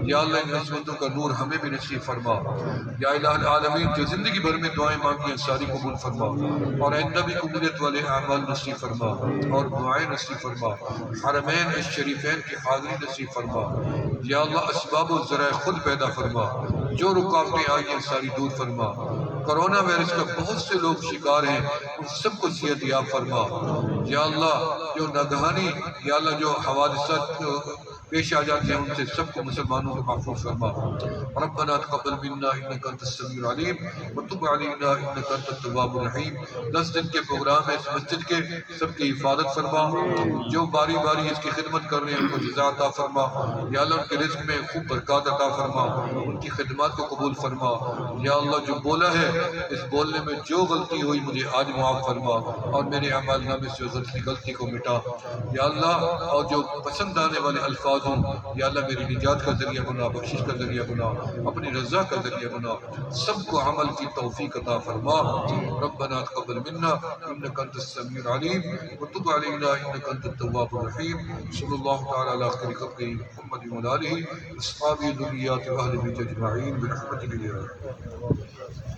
یا اللہ ان نسبتوں کا نور ہمیں بھی نصیب فرما یا الہ العالمین جو زندگی بھر میں دعائیں مانگی ہیں ساری قبول فرما اور آئندہ بھی قبولیت والے اعمال نصیب فرما اور دعائیں نصیب فرما حرمین الشریفین کی حاضری نصیب فرما یا اللہ اسباب و ذرائع خود پیدا فرما جو رکاوٹیں آئی ہیں ساری دور فرما کرونا وائرس کا بہت سے لوگ شکار ہیں ان سب کو صحت یاب فرما یا اللہ جو ناگہانی یا اللہ جو حوادثات پیش آ جاتے ہیں ان سے سب کو مسلمانوں کو محفوظ فرما ربنا تقبل منا انک انت السمیع العلیم وتب علینا انک انت التواب الرحیم 10 دن کے پروگرام ہے اس مسجد کے سب کی حفاظت فرما جو باری باری اس کی خدمت کر رہے ہیں ان کو جزا عطا فرما یا اللہ ان کے رزق میں خوب برکات عطا فرما ان کی خدمات کو قبول فرما یا اللہ جو بولا ہے اس بولنے میں جو غلطی ہوئی مجھے آج معاف فرما اور میرے اعمال نامے سے غلطی کو مٹا یا اللہ اور جو پسند آنے والے الفاظ یا اللہ میری نجات کا ذریعہ بنا بخشش کا ذریعہ بنا اپنی رضا کا ذریعہ بنا سب کو عمل کی توفیق عطا فرما ربنا تقبل منا انک انت السمیع العلیم وتب علینا انک انت التواب الرحیم صلی اللہ تعالی علی خیر خلقہ محمد وعلی آلہ اصحابہ ذریات اہل بیت اجمعین برحمتک یا